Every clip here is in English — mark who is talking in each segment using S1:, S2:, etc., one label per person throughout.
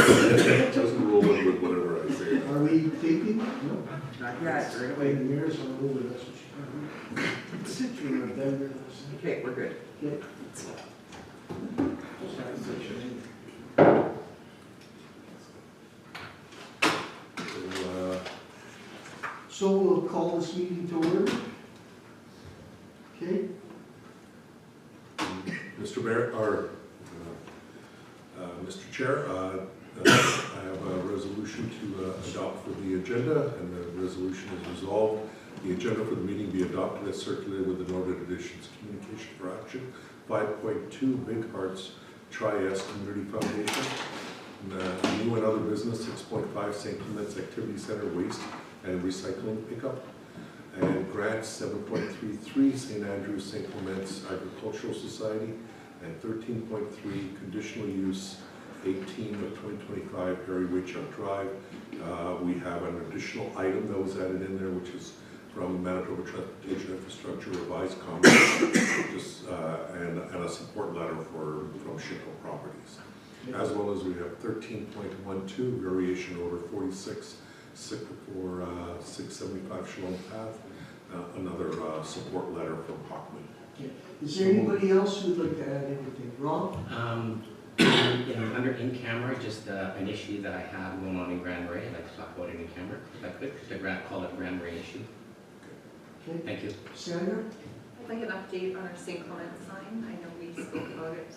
S1: Just roll in with whatever I say.
S2: Are we taping? No.
S3: Not yet, right
S2: Wait,
S3: away.
S2: the mayor's on over, that's what she. Citrus or Denver, that's.
S3: Okay, we're good.
S2: Okay.
S1: So,
S2: So we'll call this meeting to order. Okay,
S1: Mr. Mayor, or Mr. Chair, I have a resolution to adopt for the agenda, and the resolution is resolved. The agenda for the meeting be adopted as circulated with the noted additions. Communication for action, 5.2, Big Hearts Tri-S Community Foundation. New and other business, 6.5, St. Clements Activity Center Waste and Recycling Pickup. And grants, 7.33, St. Andrews St. Clements Agricultural Society. And 13.3, conditional use, 18 of 2025, Harry Waychuck Drive. We have an additional item that was added in there, which is from Manitoba Transportation Infrastructure Revised Comments, and a support letter from Shinto Properties. As well as we have 13.12, variation order 46, for 675 Shalom Path, another support letter from Hockman.
S2: okay. Is there anybody else who'd like to add anything? Rob?
S4: Under in camera, just an issue that I have going on in Grand Marais. I'd like to talk about it in camera, if I could. Just call it Grand Marais issue.
S2: Okay.
S4: Thank you.
S2: Sandra?
S5: I'd like an update on our St. Clement sign. I know we spoke about it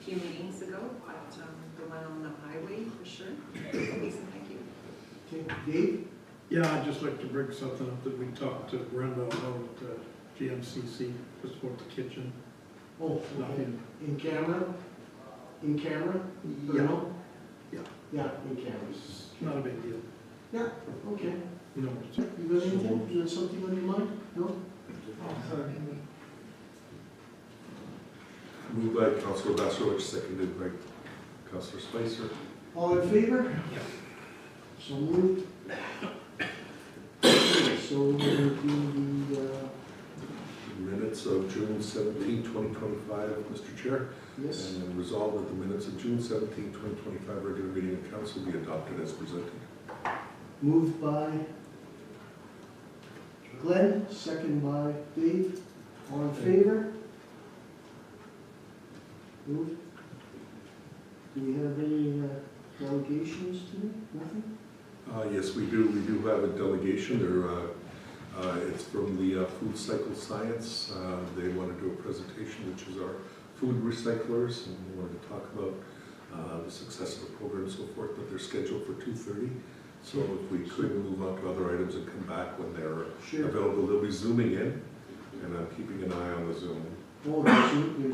S5: a few meetings ago, but the one on the highway for sure. Please and thank you.
S2: Okay, Dave?
S6: Yeah, I'd just like to bring something up that we talked to Brenda about GMCC, just about the kitchen.
S2: Oh, okay.
S6: Nothing.
S2: In camera? In camera? Or
S6: Yeah.
S2: no?
S6: Yeah.
S2: Yeah, in camera.
S6: It's not a big deal.
S2: Yeah, okay.
S6: You know,
S2: You got anything? You got something on your mind? No?
S1: Moved by Councilor Vassarowicz, seconded by Councilor Spicer.
S2: All in favor?
S4: Yeah.
S2: So moved. So we're gonna do the,
S1: Minutes of June 17, 2025, Mr. Chair.
S2: yes,
S1: And resolve that the minutes of June 17, 2025 regular meeting of council be adopted as presented.
S2: moved by Glenn, second by Dave. All in favor? Moved. Do we have any delegations today? Nothing?
S1: Yes, we do. We do have a delegation. It's from the Food Cycle Science. They want to do a presentation, which is our food recyclers, and we wanted to talk about the success of the program and so forth, but they're scheduled for 2:30. So if we could move on to other items and come back when they're
S2: Sure.
S1: available, they'll be zooming in, and I'm keeping an eye on the Zoom.
S2: Oh, there's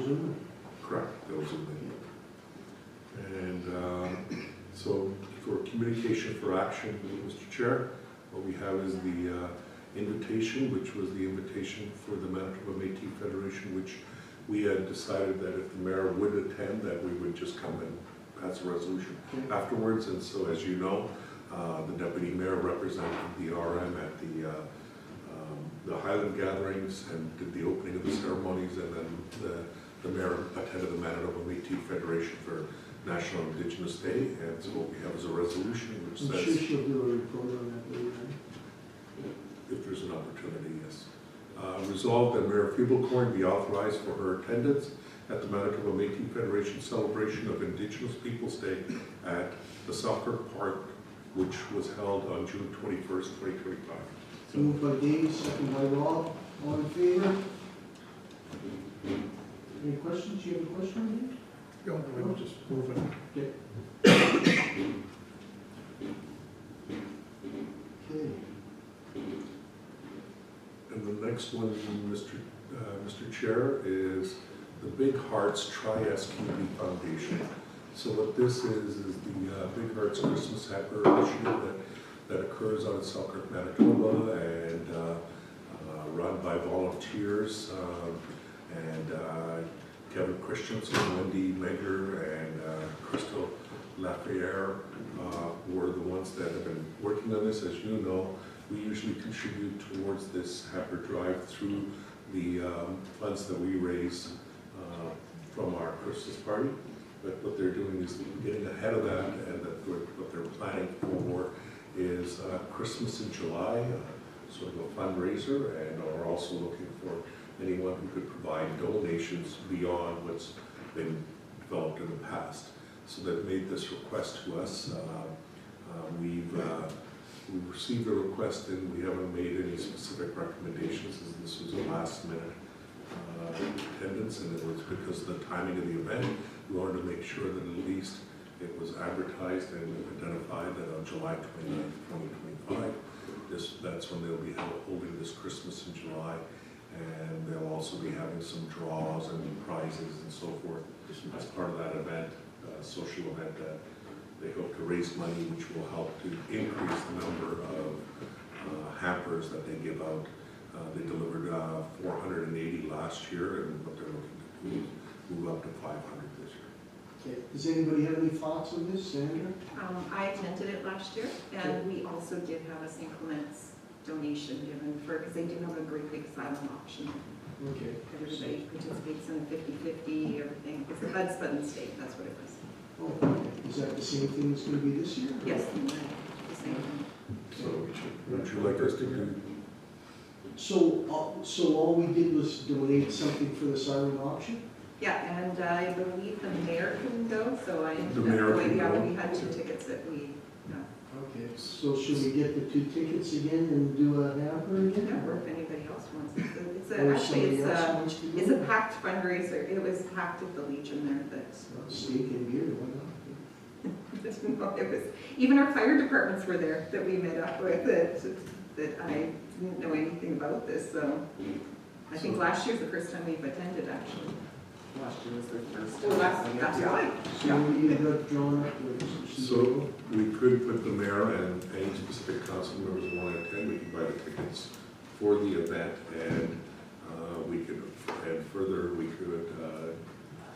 S2: Zoom.
S1: Correct, they'll zoom in. And so for communication for action, Mr. Chair, what we have is the invitation, which was the invitation for the Manitoba Métis Federation, which we had decided that if the mayor would attend, that we would just come and pass a resolution
S2: Okay.
S1: afterwards. And so, as you know, the deputy mayor represented the RM at the Highland gatherings and did the opening of the ceremonies, and then the mayor attended the Manitoba Métis Federation for National Indigenous Day. And so what we have is a resolution which
S2: I'm sure
S1: says,
S2: she'll do a report on that later.
S1: if there's an opportunity, yes. Resolved that Mayor Feeblecorn be authorized for her attendance at the Manitoba Métis Federation celebration of Indigenous Peoples' Day at the Selkirk Park, which was held on June 21st, 2025.
S2: Moved by Dave, second by Rob. All in favor? Any questions? You have a question?
S6: you know, we're just moving.
S2: Dave? Okay. Okay.
S1: And the next one, Mr. Chair, is the Big Hearts Tri-S Community Foundation. So what this is the Big Hearts Christmas Hamper initiative that occurs out in Selkirk, Manitoba, and run by volunteers. Kevin Christensen, Wendy Megger, and Crystal Lafayette were the ones that have been working on this. As you know, we usually contribute towards this hamper drive through the funds that we raise from our Christmas party. But what they're doing is getting ahead of that, and planning for is Christmas in July, sort of a fundraiser, and are also looking for anyone who could provide donations beyond what's been developed in the past. So they've made this request to us. We've received the request and we haven't made any specific recommendations, as this was a last minute attendance, and it was because of the timing of the event. We wanted to make sure that at least it was advertised and identified that on July 29th, 2025, that's when they'll be holding this Christmas in July, and they'll also be having some draws and prizes and so forth as part of that event, social event that they hope to raise money, which will help to increase the number of hampers that they give out. They delivered 480 last year, and what they're looking to do is move up to 500 this year.
S2: Okay, does anybody have any thoughts on this, Sandra?
S5: I attended it last year, and we also did have a St. Clement's donation given for, because they do have a great big silent auction.
S2: Okay.
S5: Everybody participates in 50-50, everything. It's a Bud Spud Steak, that's what it was.
S2: Oh, okay. Is that the same thing that's gonna be this year?
S5: Yes, the same thing.
S1: So would you like us to do?
S2: So all we did was donate something for the silent auction?
S5: Yeah, and I believe the mayor couldn't go, so I ended
S1: The
S5: up
S1: mayor
S5: going.
S1: couldn't
S5: Yeah,
S1: go.
S5: we had 2 tickets that we,
S2: Okay, so should we get the 2 tickets again and do a hamper again?
S5: yeah, or if anybody else wants it. It's a,
S2: Or
S5: actually,
S2: somebody else wants to do
S5: it's a
S2: it?
S5: packed fundraiser. It was packed at the Legion there that,
S2: Steak and beer, why not?
S5: it was, even our fire departments were there that we met up with, that I didn't know anything about this, so. I think last year's the first time we've attended, actually.
S3: Last year was their first.
S5: Well, that's right.
S2: So what do you got drawn up with?
S1: So we could put the mayor and any specific council members who want to attend, we can buy the tickets for the event, and we could, and further, we could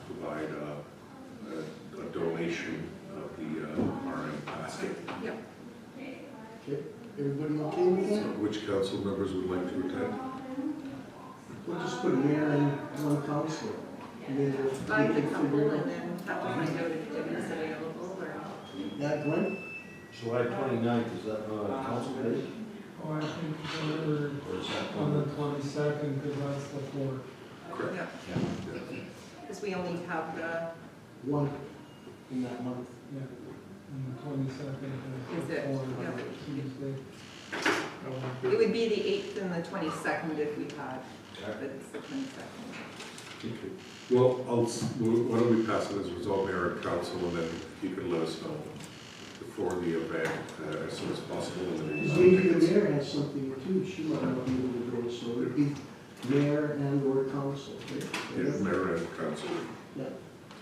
S1: provide a donation of the RM basket.
S5: Yep.
S2: Okay, everybody okay with
S1: So
S2: that?
S1: which council members would like to attend?
S2: We'll just put mayor and 1 councillor. And then we'll
S5: Find a
S2: figure
S5: couple
S2: it
S5: and
S2: out.
S5: then have to find out if Debbie's available or.
S2: Yeah, Glenn?
S7: July 29th, is that council day?
S8: Oh, I think we're
S7: Or is that
S8: on the 22nd, because that's the 4th.
S1: Correct.
S5: Yeah. Because we only have the,
S2: 1 in that month.
S8: Yeah, and the 22nd
S5: Is
S8: is
S5: it?
S8: the 4th,
S5: Yeah.
S8: Tuesday.
S6: I won't be-
S5: it would be the 8th and the 22nd if we had, but it's the 22nd.
S1: Okay. Well, why don't we pass it as a result, mayor and council, and then if you could let us know before the event as soon as possible. And then
S2: Because
S1: we'll
S2: maybe the
S1: tickets.
S2: mayor has something too, she might not be able to go, so it'd be mayor and or council, right?
S1: Yeah, mayor and council.
S2: Yeah.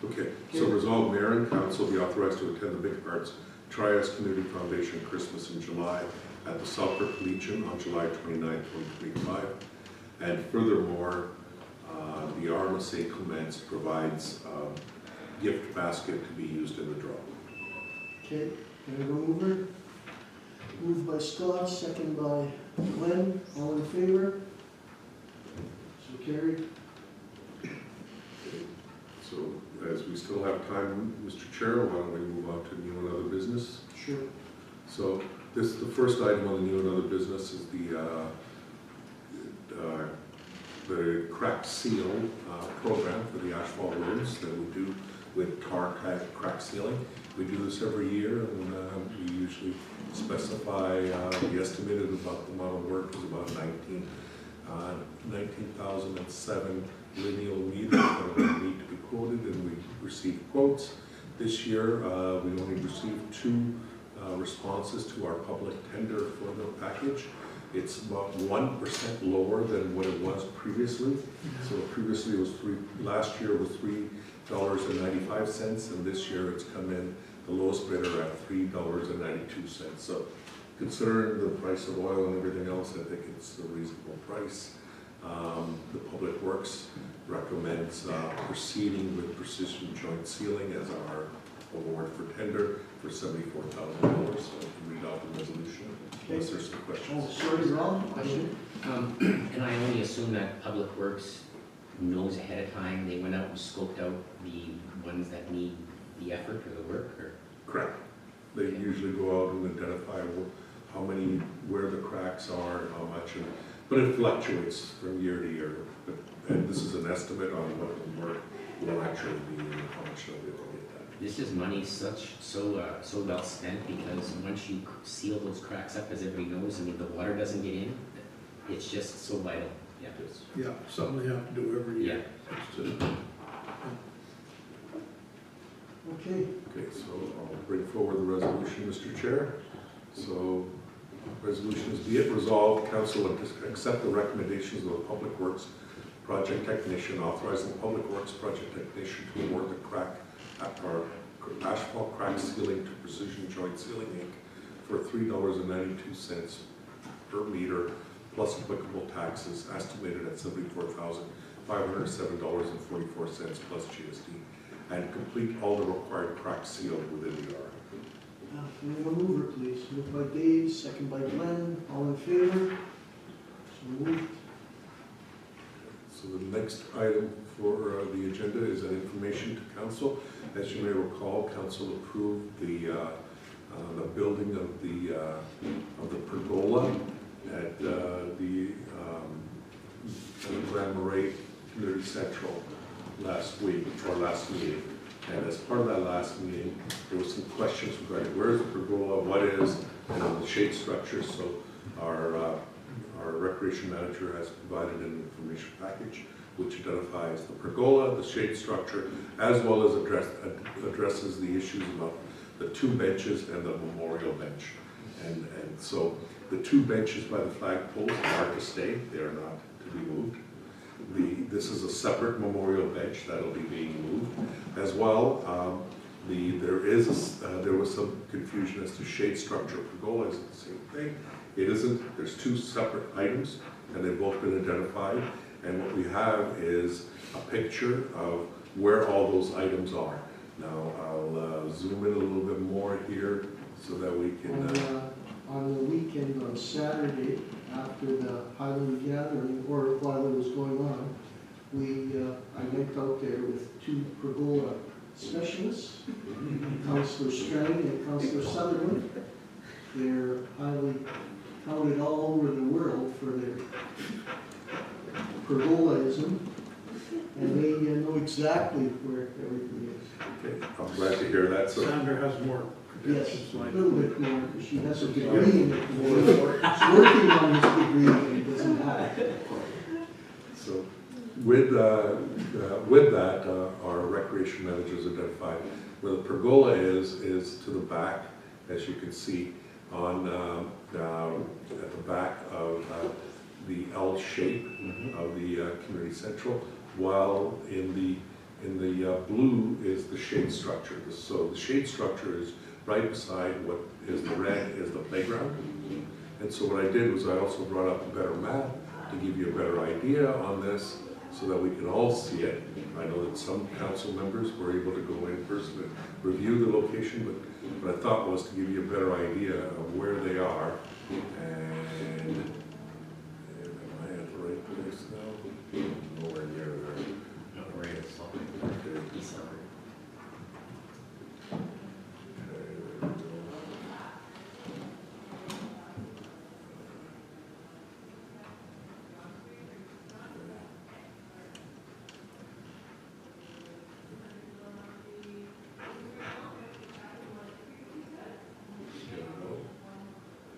S1: Okay, so resolve, mayor and council be authorized to attend the Big Arts Trias Community Foundation Christmas in July at the Selkirk Legion on July 29, 2025. And furthermore, the Arma St. Clements provides a gift basket to be used in the draw.
S2: Okay, can I go mover? Moved by Scott, second by Glenn, all in favor? So carried.
S1: So as we still have time, Mr. Chair, why don't we move on to new and other business?
S2: Sure.
S1: So this, the first item on the new and other business is the crack seal program for the asphalt roads that we do with tar crack sealing. We do this every year, and we usually specify the estimated about the amount of work is about 19,007 lineal meters that need to be quoted, and we receive quotes. This year, we only received 2 responses to our public tender for the package. It's about 1% lower than what it was previously. So previously it was last year was $3.95, and this year it's come in the lowest bidder at $3.92. So considering the price of oil and everything else, I think it's a reasonable price. The Public Works recommends proceeding with Precision Joint Sealing as our award for tender for $74,000. So I can read out the resolution unless there's some
S2: Oh,
S1: questions.
S2: sorry, Rob, question?
S4: And I only assume that Public Works knows ahead of time, they went out and scoped out the ones that need the effort or the work, or?
S1: Correct. they usually go out and identify how many, where the cracks are and how much, but it fluctuates from year to year. And this is an estimate on what the work will actually be and how much they'll be able to get done.
S4: This is money so well spent, because once you seal those cracks up, as everybody knows, I mean, the water doesn't get in. It's just so vital. Yeah.
S6: Yeah, something they have to do every year. It's,
S2: Okay,
S1: Okay, so I'll bring forward the resolution, Mr. Chair. So, resolution is, be it resolved, council will accept the recommendations of the Public Works Project Technician, authorizing the Public Works Project Technician to award the asphalt crack sealing to Precision Joint Sealing Inc. for $3.92 per meter, plus applicable taxes, estimated at $74,507.44 plus GST, and complete all the required crack seal within the yard.
S2: can we have a mover, please? Moved by Dave, second by Glenn, all in favor? So moved.
S1: So the next item for the agenda is an information to council. As you may recall, council approved the building of the pergola at the Grand Marais Community Central last week, or last meeting. And as part of that last meeting, there were some questions regarding where is the pergola, what is, and the shade structure. So our recreation manager has provided an information package which identifies the pergola, the shade structure, as well as addresses the issues about the two benches and the memorial bench. And so the two benches by the flagpoles are to stay, they are not to be moved. This is a separate memorial bench that'll be being moved as well. There was some confusion as to shade structure. Pergola isn't the same thing. It isn't. There's two separate items, and they've both been identified. And what we have is a picture of where all those items are. Now I'll zoom in a little bit more here so that we can.
S2: On the weekend, on Saturday, after the Highland Gathering, or while it was going on, I went out there with two pergola specialists, Councillor Strang and Councillor Sutherland. They're highly touted all over the world for their pergolaism, and they know exactly where everything is.
S1: Okay, I'm glad to hear that. So
S6: Sandra has more
S2: Yes,
S6: credentials
S2: a
S6: like.
S2: little bit more, because she has a degree in it. She's working on his degree, and he doesn't have it.
S1: So with that, our recreation managers identified where the pergola is to the back, as you can see on at the back of the L shape of the community central, while in the blue is the shade structure. So the shade structure is right beside what is the red is the playground. And so what I did was I also brought up a better map to give you a better idea on this so that we can all see it. I know that some council members were able to go in person and review the location, but what I thought was to give you a better idea of where they are. And am I at the right place now? Nowhere near there.
S4: No, we're in Salt Lake.
S1: Okay.
S4: East Summer.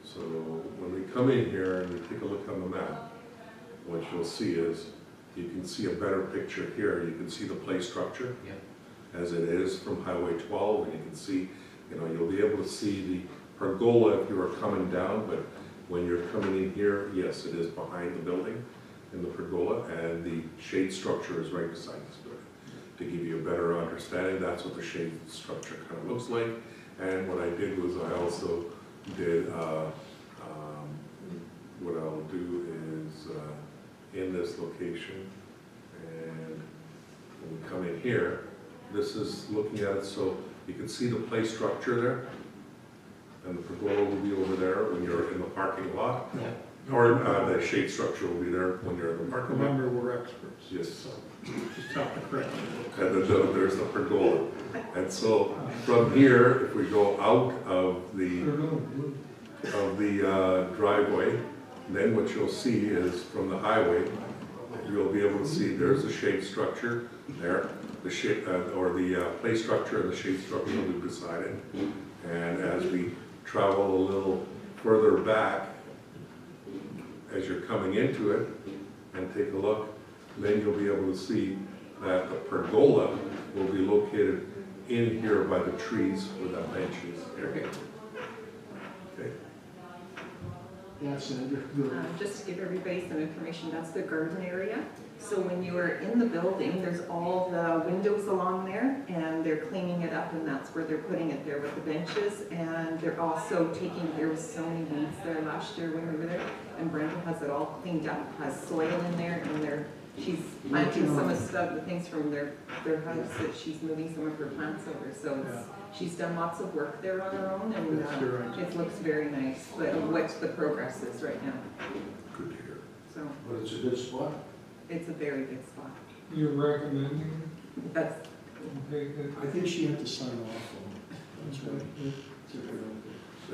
S1: So when we come in here and we take a look on the map, what you'll see is you can see a better picture here. You can see the play structure as it is from Highway 12, and you can see, you'll be able to see the pergola if you are coming down, but when you're coming in here, yes, it is behind the building in the pergola, and the shade structure is right beside this building. To give you a better understanding, that's what the shade structure kind of looks like. And what I did was I also did, what I'll do is in this location, and when we come in here, this is looking at it so you can see the play structure there, and the pergola will be over there when you're in the parking lot. Or the shade structure will be there when you're in the parking lot.
S6: Remember, we're experts.
S1: Yes.
S6: So just have to correct it.
S1: And there's the pergola. And so from here, if we go out of the driveway, then what you'll see is from the highway, you'll be able to see there's a shade structure there, the shade, or the play structure and the shade structure will be beside it. And as we travel a little further back, as you're coming into it and take a look, then you'll be able to see that the pergola will be located in here by the trees where that bench is. Okay. Okay.
S2: Yeah, Sandra, good.
S5: Just to give everybody some information, that's the garden area. So when you are in the building, there's all the windows along there, and they're cleaning it up, and that's where they're putting it there with the benches. And they're also taking, there was so many weeds there last year when we were there, and Brenda has it all cleaned up, has soil in there, and she's planting some of the things from their house that she's moving some of her plants over. So she's done lots of work there on her own, and
S6: Yes, you're right.
S5: it looks very nice. But what the progress is right now.
S1: Good to hear.
S5: So
S7: But it's a good spot.
S5: it's a very good spot.
S8: You're recommending,
S5: That's
S8: okay, good.
S2: I think she had to sign off on it. That's right.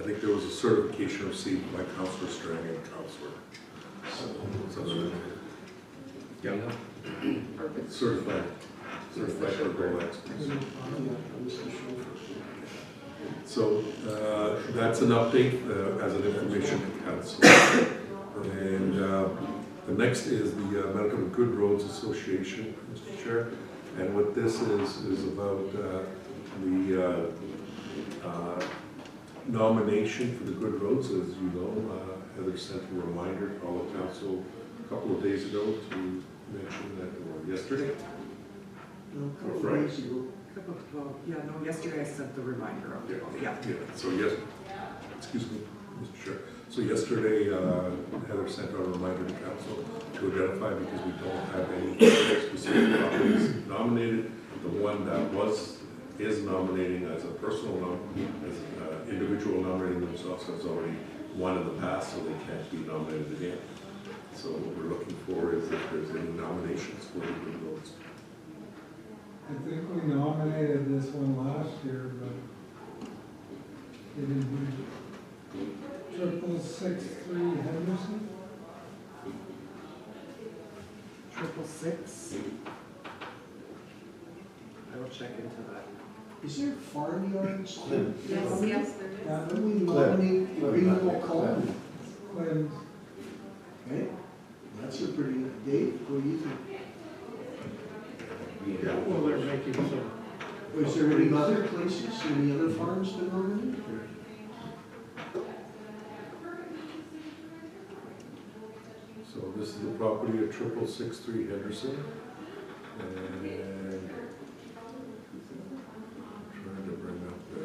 S1: I think there was a certification received by Councilor Strang and Councilor.
S4: There you go.
S5: perfect.
S1: Certified pergola experts. So that's an update as an information to council. And the next is the Manitoba Good Roads Association, Mr. Chair. And what this is about the nomination for the Good Roads. As you know, Heather sent a reminder to all of council a couple of days ago to mention that, or yesterday.
S2: No, a couple
S1: Right.
S2: of days ago.
S3: Yeah, no, yesterday I sent the reminder of it. Yeah.
S1: So yes, excuse me, Mr. Chair. So yesterday, Heather sent out a reminder to council to identify, because we don't have any specific properties nominated. The one that is nominating as a personal as an individual nominating themselves has already won in the past, so they can't be nominated again. So what we're looking for is if there's any nominations for the Good Roads.
S8: I think we nominated this one last year, but it didn't do it. 663 Henderson?
S3: 666. I will check into that.
S2: Is there farmyards?
S7: Clem.
S5: Yes, yes, there is.
S8: Yeah,
S2: When we nominate Greenville Common,
S8: Clem's.
S2: okay? That's a pretty good date. What do you think?
S6: Yeah, well, they're making some,
S2: Was there any other places, any other farms been nominated?
S1: So this is the property of 6663 Henderson. And trying to bring up the.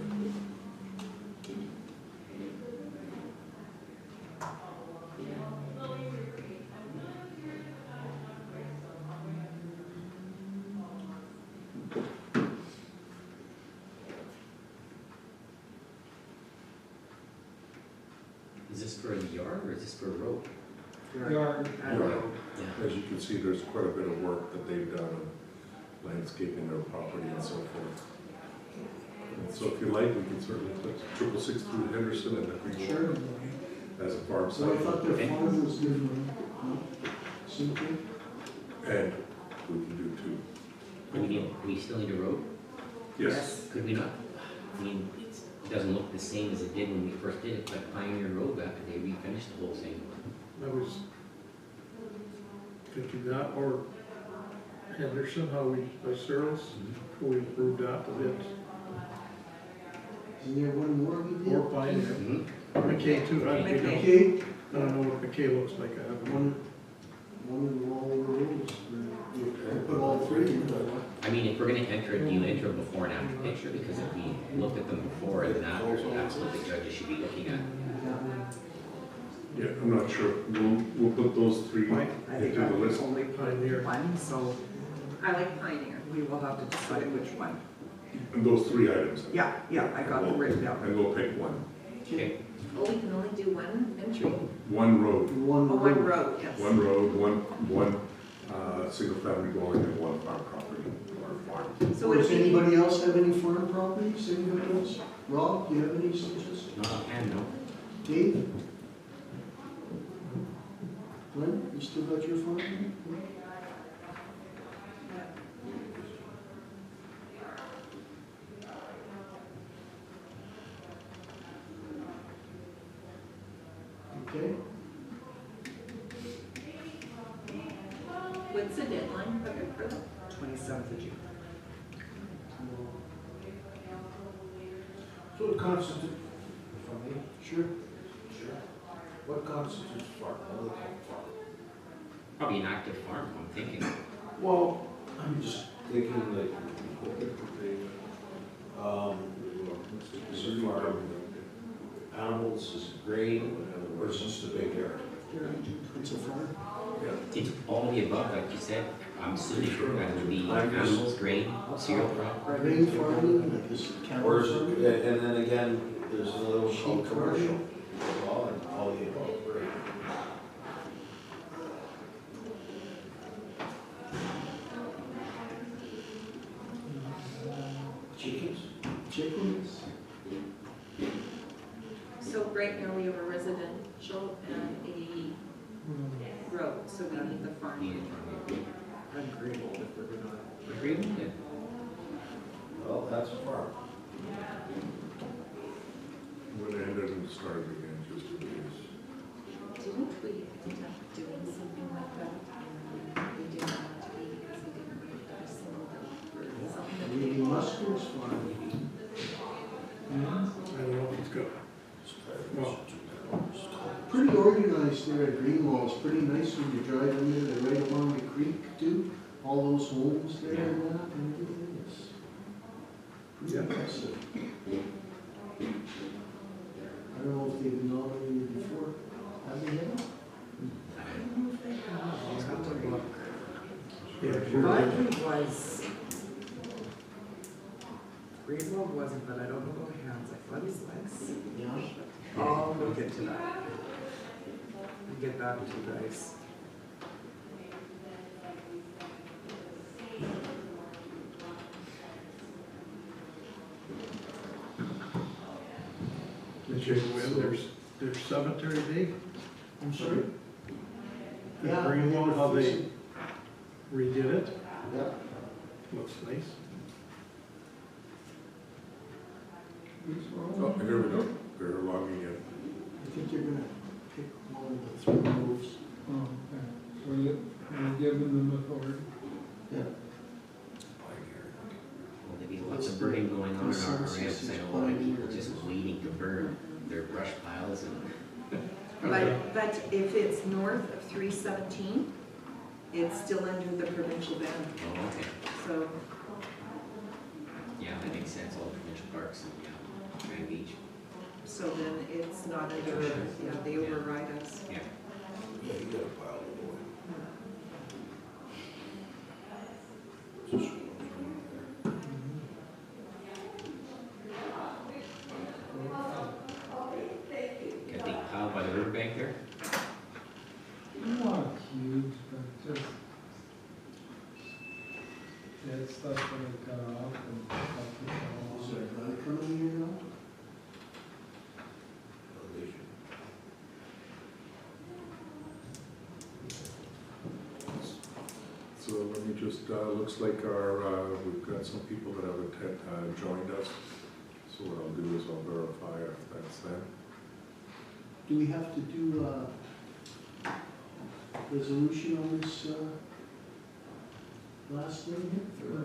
S4: Is this for a yard or is this for a road?
S8: Yard.
S4: Yeah.
S1: As you can see, there's quite a bit of work that they've done on landscaping their property and so forth. And so if you like, we can certainly put 6663 Henderson and the Green
S2: Sure.
S1: as a farm
S2: So I
S1: site.
S2: thought their farm was good, no? Simply?
S1: And we can do two.
S4: We still need a road?
S1: Yes.
S4: Could we not? I mean, it doesn't look the same as it did when we first did it, like Pioneer Road back in the day, we finished the whole thing.
S6: that was, could do that, or Henderson, how we, by Searles, we approved that a bit.
S2: Is there one more we
S6: Or
S2: did?
S6: Pioneer.
S4: Mm-hmm.
S6: McKay too,
S2: Okay,
S6: I don't know what McKay looks like, I haven't.
S2: one of all the rules, we put all three in.
S4: I mean, if we're gonna enter it, do you enter a before and after picture? Because if we looked at them before and after, that's what the judges should be looking at.
S1: Yeah, I'm not sure. We'll put those three
S3: I think
S1: into the
S3: I was
S1: list.
S3: only
S6: Pioneer.
S3: one, so
S5: I like Pioneer.
S3: we will have to decide which one.
S1: And those three items.
S3: Yeah, I got them written down.
S1: And we'll pick one.
S2: Okay,
S5: Oh, we can only do one entry.
S1: One road,
S2: one
S5: Oh, one
S2: road.
S5: road, yes.
S1: one road, one single-family dwelling and one farm property or farm.
S5: So would
S2: Does
S5: it be,
S2: anybody else have any farm properties? Anybody else? Rob, do you have any suggestions?
S4: Not offhand, no.
S2: Dave? Glenn, you still got your farm? Okay,
S5: what's the deadline for them?
S3: 27th of June.
S7: So what constitutes, if I may,
S2: sure.
S7: sure, what constitutes farm? What do they call farm?
S4: Probably an active farm, I'm thinking.
S7: Well, I'm just thinking like, is it farm animals, is it grain, or is it just a big area?
S2: It's a farm.
S4: It's all of the above, like you said. I'm assuming that would be animals, grain, cereal crop.
S2: Grain farming, like this cattle
S7: Or is
S2: farming.
S7: it, and then again, there's a little
S2: Sheep
S7: called commercial.
S2: farming.
S7: Well, and all the above, right? Chickens?
S2: Chickens.
S5: So right now we have a residential and a road, so we need the farm.
S4: Needed farm.
S3: Agreeable if we're gonna.
S4: Agreed? Yeah.
S7: Well, that's a farm.
S1: When it ended and started again, just in case.
S5: Didn't we end up doing something like that? We didn't want to be because we didn't want to single out for something.
S2: Maybe Musker's farm.
S6: I don't know if it's good. Well,
S2: Pretty organized there at Greenwall. It's pretty nice when you drive in there. They're right along the creek too. All those homes there and that and everything. It's pretty
S6: Yeah.
S2: impressive. I don't know if they've been nominated before. Have they yet?
S3: I'll have to look.
S6: yeah, sure.
S3: Budley was, Greenwald wasn't, but I don't know about Hands, like Buddy's legs.
S2: Yeah.
S3: I'll look into that. And get back to you guys.
S6: Did you go in, there's cemetery day?
S2: I'm sorry?
S6: The
S2: Yeah,
S6: green one, how they
S2: fixing-
S6: redid it,
S2: Yeah.
S6: looks nice.
S1: Oh, here we go. They're logging in.
S2: I think you're gonna pick one of the three rows.
S8: Oh, okay. So you're giving them authority.
S2: Yeah.
S4: Well, there'd be lots of burning going on in our areas. I know a lot of people just waiting to burn their brush piles and.
S5: But if it's north of 317, it's still under the provincial ban,
S4: Oh, okay.
S5: so.
S4: Yeah, that makes sense, all the provincial parks and, yeah, Grand Beach.
S5: So then it's not under, yeah, they override us.
S4: Yeah.
S7: Yeah, you got a pile of wood. Just one right
S4: Got the pile by the riverbank there.
S8: Not huge, but just dead stuff that I cut off and stuff that fell
S2: Is
S8: off.
S2: there a guy coming here now?
S7: there.
S1: So let me just, looks like we've got some people that have joined us. So what I'll do is I'll verify if that's them.
S2: Do we have to do a resolution on this, last thing here?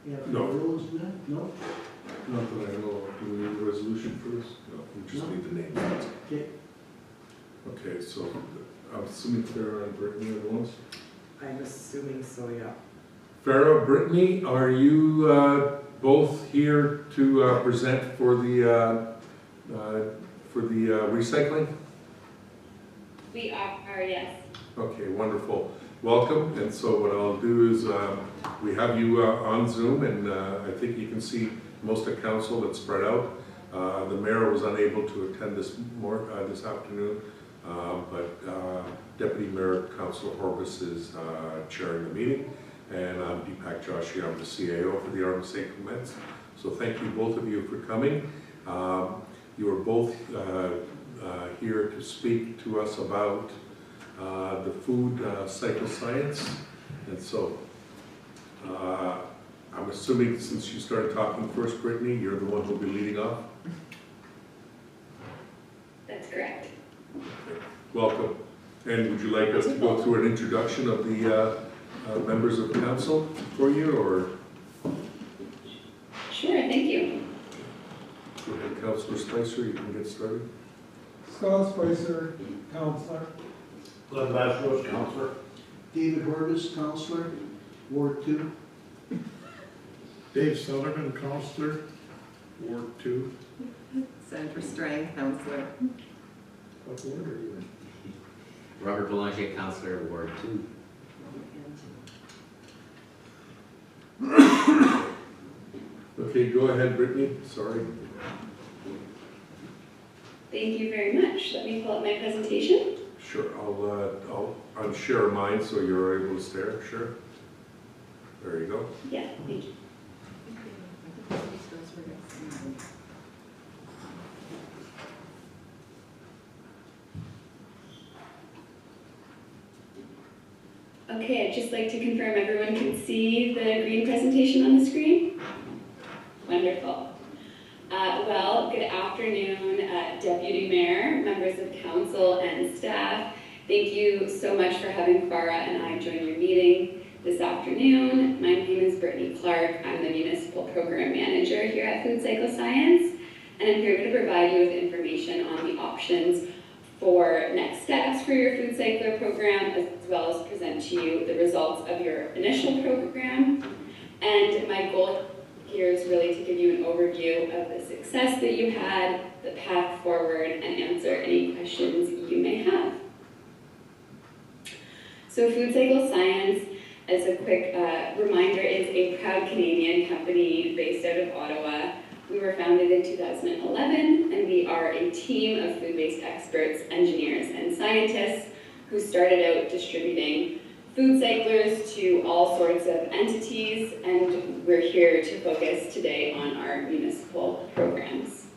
S2: Yeah, for the
S1: No.
S2: roads and that? No?
S1: Not that I know of. Do we need a resolution for this? No, we just
S2: No.
S1: need the names.
S2: Okay.
S1: Okay, so I'm assuming Farah and Brittany are the ones?
S3: I'm assuming so, yeah.
S1: Farah, Brittany, are you both here to present for the recycling?
S9: We are, yes.
S1: Okay, wonderful. Welcome. And so what I'll do is we have you on Zoom, and I think you can see most of council that's spread out. The mayor was unable to attend this afternoon, but Deputy Mayor Councilor Horbus is chairing the meeting, and I'm Deepak Joshi. I'm the CAO for the RMSA Commence. So thank you, both of you, for coming. You are both here to speak to us about the food cycle science, and so I'm assuming since you started talking first, Brittany, you're the one who'll be leading off.
S9: That's correct.
S1: Welcome. And would you like us to go through an introduction of the members of council for you, or?
S9: Sure, thank you.
S1: Go ahead, Councilor Spicer, you can get started.
S8: Scott Spicer, Counselor.
S7: Glenn Basros, Counselor.
S2: David Horbus, Counselor, Ward 2.
S6: Dave Sullivan, Counselor, Ward 2.
S5: Sandra Strang, Counselor.
S6: What ward are you in?
S4: Robert Boulanger, Councillor, Ward 2.
S1: Okay, go ahead, Brittany, sorry.
S9: Thank you very much. Let me pull up my presentation.
S1: Sure, I'll unshare mine so you're able to stare, sure. There you go.
S9: Yeah, thank you. Okay, I'd just like to confirm everyone can see the green presentation on the screen. Wonderful. Well, good afternoon, Deputy Mayor, members of council, and staff. Thank you so much for having Farah and I join your meeting this afternoon. My name is Brittany Clark. I'm the Municipal Program Manager here at Food Cycle Science, and I'm here to provide you with information on the options for next steps for your Food Cycler program, as well as present to you the results of your initial program. And my goal here is really to give you an overview of the success that you had, the path forward, and answer any questions you may have. So Food Cycle Science, as a quick reminder, is a proud Canadian company based out of Ottawa. We were founded in 2011, and we are a team of food-based experts, engineers, and scientists who started out distributing food cyclers to all sorts of entities, and we're here to focus today on our municipal programs.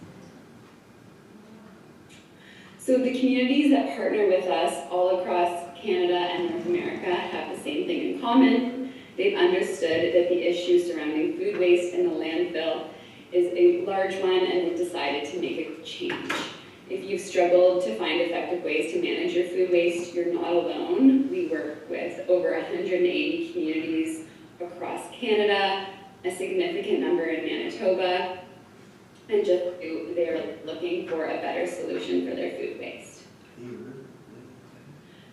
S9: So the communities that partner with us all across Canada and North America have the same thing in common. They've understood that the issue surrounding food waste in the landfill is a large one, and they've decided to make a change. If you've struggled to find effective ways to manage your food waste, you're not alone. We work with over 180 communities across Canada, a significant number in Manitoba, and just they're looking for a better solution for their food waste.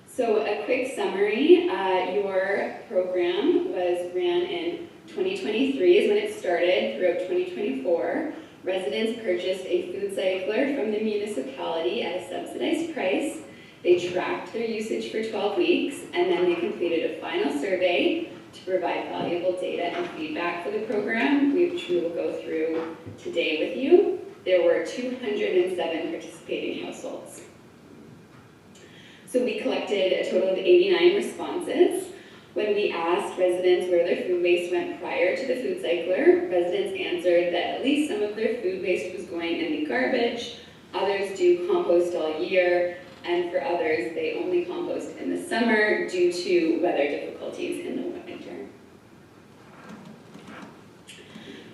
S9: So a quick summary, your program was ran in 2023 is when it started. Throughout 2024, residents purchased a food cycler from the municipality at a subsidized price. They tracked their usage for 12 weeks, and then they completed a final survey to provide valuable data and feedback for the program, which we will go through today with you. There were 207 participating households. So we collected a total of 89 responses. When we asked residents where their food waste went prior to the food cycler, residents answered that at least some of their food waste was going in the garbage, others do compost all year, and for others, they only compost in the summer due to weather difficulties in the winter.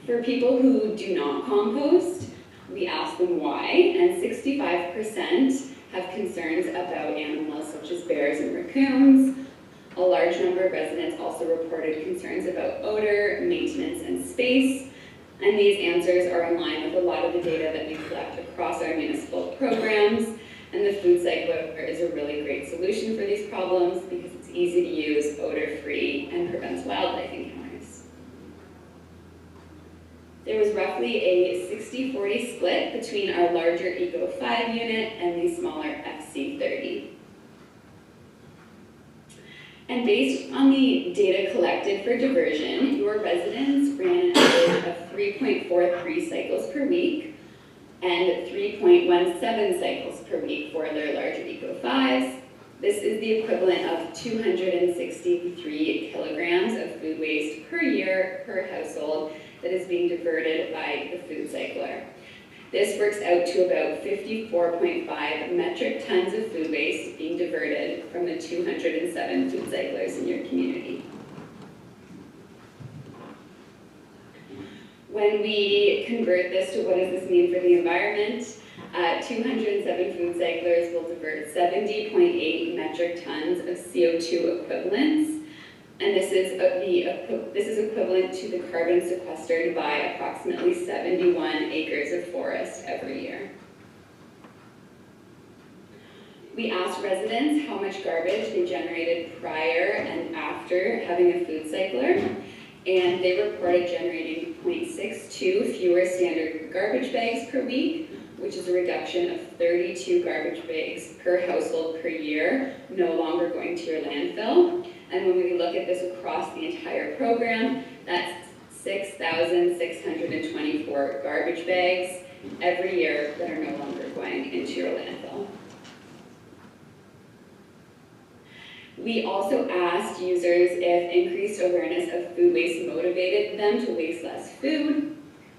S9: For people who do not compost, we asked them why, and 65% have concerns about animals such as bears and raccoons. A large number of residents also reported concerns about odor, maintenance, and space, and these answers are in line with a lot of the data that we collect across our municipal programs, and the food cycler is a really great solution for these problems because it's easy to use, odor-free, and prevents wildlife encounters. There was roughly a 60-40 split between our larger Eco 5 unit and the smaller FC30. And based on the data collected for diversion, your residents ran an average of 3.43 cycles per week. and 3.17 cycles per week for their larger Eco 5s. This is the equivalent of 263 kilograms of food waste per year per household that is being diverted by the food cycler. This works out to about 54.5 metric tons of food waste being diverted from the 207 food cyclers in your community. When we convert this to what does this mean for the environment, 207 food cyclers will divert 70.8 metric tons of CO2 equivalents, and this is equivalent to the carbon sequestered by approximately 71 acres of forest every year. We asked residents how much garbage they generated prior and after having a food cycler, and they reported generating 0.62 fewer standard garbage bags per week, which is a reduction of 32 garbage bags per household per year, no longer going to your landfill. And when we look at this across the entire program, that's 6,624 garbage bags every year that are no longer going into your landfill. We also asked users if increased awareness of food waste motivated them to waste less food.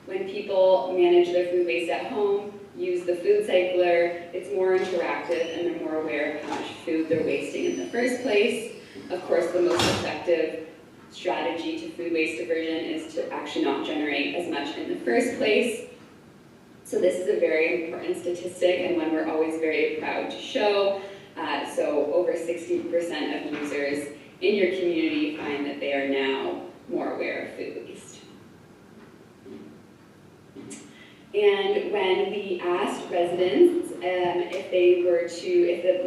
S9: When people manage their food waste at home, use the food cycler, it's more interactive and they're more aware of how much food they're wasting in the first place. Of course, the most effective strategy to food waste diversion is to actually not generate as much in the first place. So this is a very important statistic and one we're always very proud to show. So over 60% of users in your community find that they are now more aware of food waste. And when we asked residents if the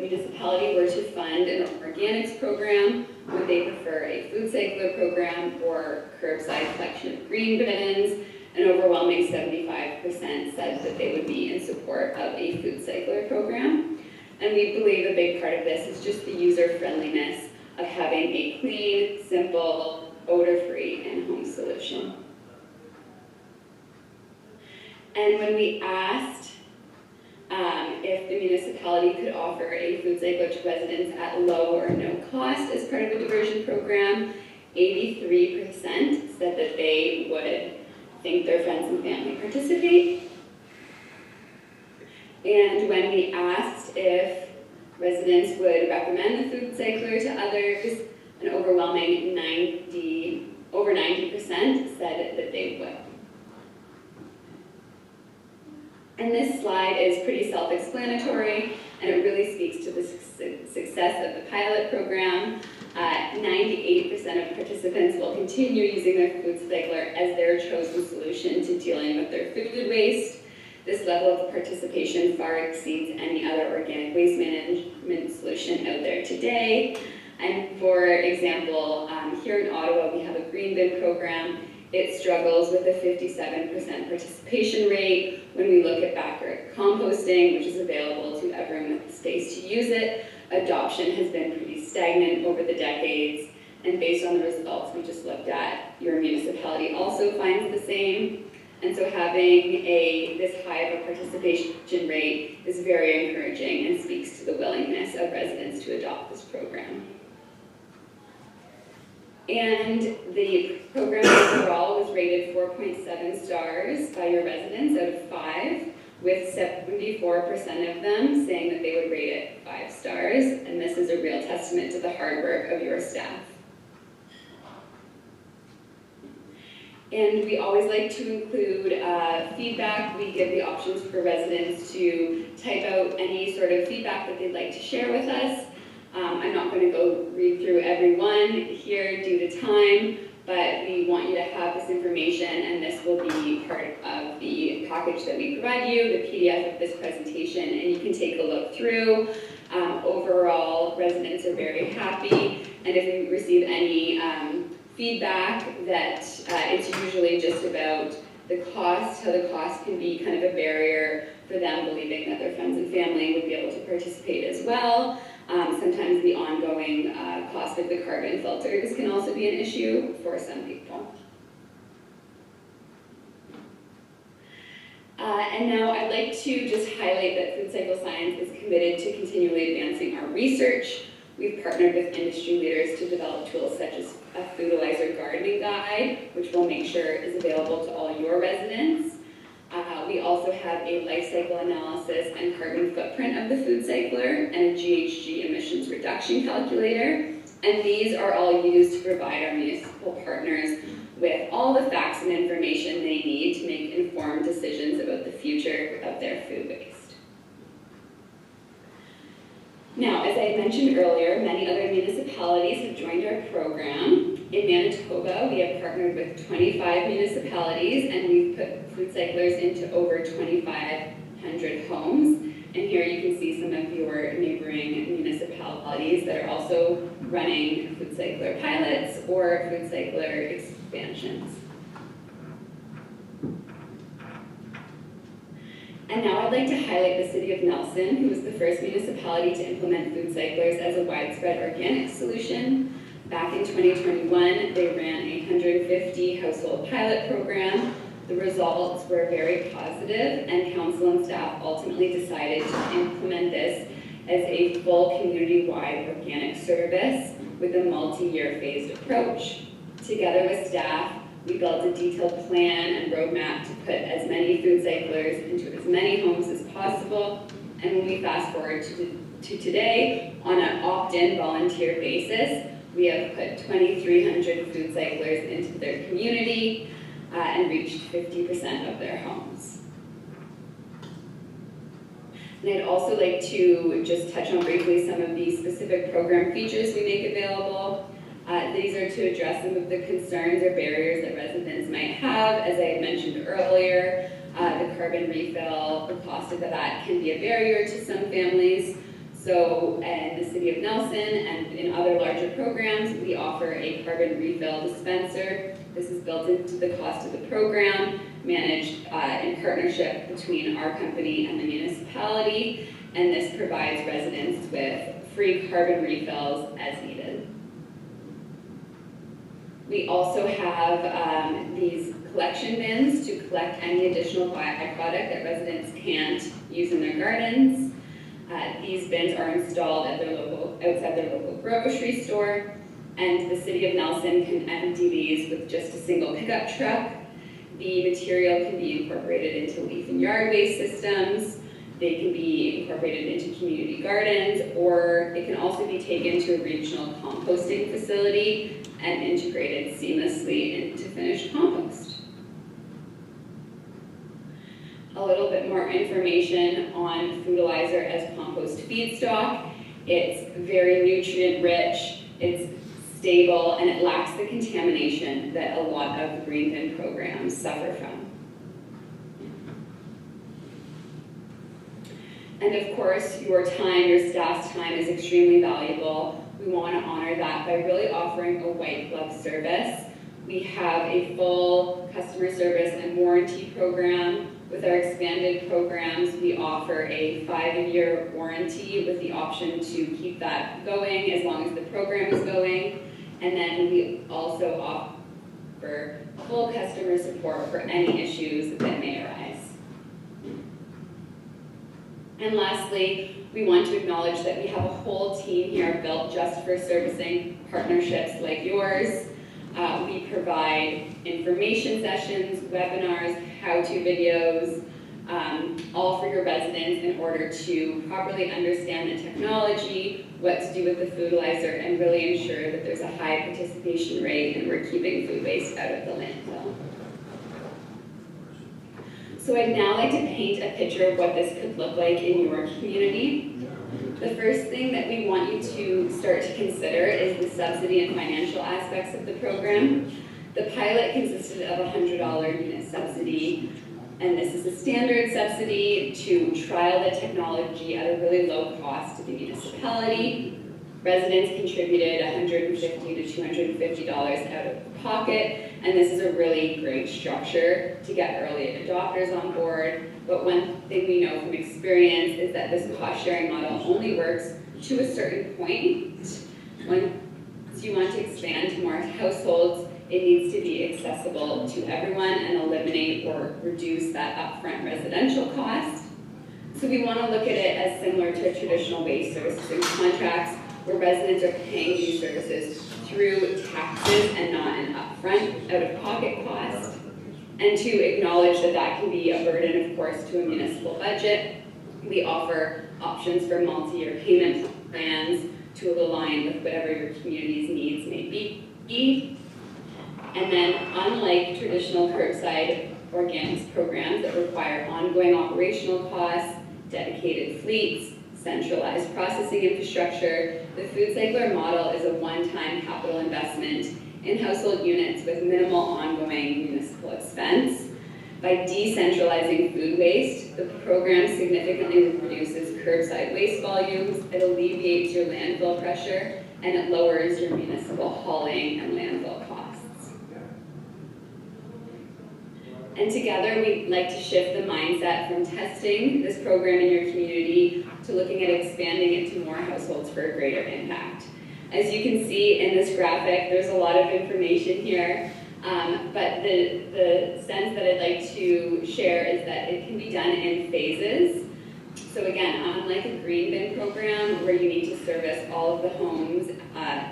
S9: municipality were to fund an organics program, would they prefer a food cycler program or curbside collection of green bins? An overwhelming 75% said that they would be in support of a food cycler program. And we believe a big part of this is just the user friendliness of having a clean, simple, odor-free in-home solution. And when we asked if the municipality could offer a food cycler to residents at low or no cost as part of a diversion program, 83% said that they would think their friends and family participate. And when we asked if residents would recommend the food cycler to others, an overwhelming over 90% said that they would. And this slide is pretty self-explanatory, and it really speaks to the success of the pilot program. 98% of participants will continue using their food cycler as their chosen solution to dealing with their food waste. This level of participation far exceeds any other organic waste management solution out there today. And for example, here in Ottawa, we have a green bin program. It struggles with a 57% participation rate. When we look at backyard composting, which is available to everyone with the space to use it, adoption has been pretty stagnant over the decades. And based on the results we just looked at, your municipality also finds the same. And so having this high of a participation rate is very encouraging and speaks to the willingness of residents to adopt this program. And the program overall was rated 4.7 stars by your residents out of 5, with 74% of them saying that they would rate it 5 stars. And this is a real testament to the hard work of your staff. And we always like to include feedback. We give the options for residents to type out any sort of feedback that they'd like to share with us. I'm not going to go read through every one here due to time, but we want you to have this information, and this will be part of the package that we provide you, the PDF of this presentation, and you can take a look through. Overall, residents are very happy, and if we receive any feedback that it's usually just about the cost, how the cost can be kind of a barrier for them believing that their friends and family would be able to participate as well. Sometimes the ongoing cost of the carbon filters can also be an issue for some people. And now I'd like to just highlight that Food Cycle Science is committed to continually advancing our research. We've partnered with industry leaders to develop tools such as a Foodalizer gardening guide, which we'll make sure is available to all your residents. We also have a life cycle analysis and carbon footprint of the food cycler and a GHG emissions reduction calculator. And these are all used to provide our municipal partners with all the facts and information they need to make informed decisions about the future of their food waste. Now, as I mentioned earlier, many other municipalities have joined our program. In Manitoba, we have partnered with 25 municipalities, and we've put food cyclers into over 2,500 homes. And here you can see some of your neighboring municipalities that are also running food cycler pilots or food cycler expansions. And now I'd like to highlight the City of Nelson, who was the first municipality to implement food cyclers as a widespread organic solution. Back in 2021, they ran a 150 household pilot program. The results were very positive, and council and staff ultimately decided to implement this as a full community-wide organic service with a multi-year phased approach. Together with staff, we built a detailed plan and roadmap to put as many food cyclers into as many homes as possible. And when we fast forward to today, on an opt-in volunteer basis, we have put 2,300 food cyclers into their community and reached 50% of their homes. And I'd also like to just touch on briefly some of the specific program features we make available. These are to address some of the concerns or barriers that residents might have. As I had mentioned earlier, the carbon refill, the cost of that can be a barrier to some families. So in the City of Nelson and in other larger programs, we offer a carbon refill dispenser. This is built into the cost of the program, managed in partnership between our company and the municipality, and this provides residents with free carbon refills as needed. We also have these collection bins to collect any additional byproduct that residents can't use in their gardens. These bins are installed at outside their local grocery store, and the City of Nelson can empty these with just a single pickup truck. The material can be incorporated into leaf and yard waste systems. They can be incorporated into community gardens, or it can also be taken to a regional composting facility and integrated seamlessly into finished compost. A little bit more information on Foodalizer as compost feedstock. It's very nutrient rich, it's stable, and it lacks the contamination that a lot of the green bin programs suffer from. And of course, your time, your staff's time is extremely valuable. We want to honor that by really offering a white glove service. We have a full customer service and warranty program. With our expanded programs, we offer a 5-year warranty with the option to keep that going as long as the program is going. And then we also offer full customer support for any issues that may arise. And lastly, we want to acknowledge that we have a whole team here built just for servicing partnerships like yours. We provide information sessions, webinars, how-to videos, all for your residents in order to properly understand the technology, what to do with the Foodalizer, and really ensure that there's a high participation rate and we're keeping food waste out of the landfill. So I'd now like to paint a picture of what this could look like in your community. The first thing that we want you to start to consider is the subsidy and financial aspects of the program. The pilot consisted of a $100 unit subsidy, and this is a standard subsidy to trial the technology at a really low cost to the municipality. Residents contributed $150 to $250 out of pocket, and this is a really great structure to get early adopters on board. But one thing we know from experience is that this cost-sharing model only works to a certain point. Once you want to expand to more households, it needs to be accessible to everyone and eliminate or reduce that upfront residential cost. So we want to look at it as similar to a traditional waste services contracts where residents are paying these services through taxes and not an upfront out-of-pocket cost. And to acknowledge that that can be a burden, of course, to a municipal budget, we offer options for multi-year payment plans to align with whatever your community's needs may be. And then, unlike traditional curbside organics programs that require ongoing operational costs, dedicated fleets, centralized processing infrastructure, the Food Cycler model is a one-time capital investment in household units with minimal ongoing municipal expense. By decentralizing food waste, the program significantly reduces curbside waste volumes, it alleviates your landfill pressure, and it lowers your municipal hauling and landfill costs. And together, we'd like to shift the mindset from testing this program in your community to looking at expanding it to more households for a greater impact. As you can see in this graphic, there's a lot of information here, but the sense that I'd like to share is that it can be done in phases. So again, unlike a green bin program where you need to service all of the homes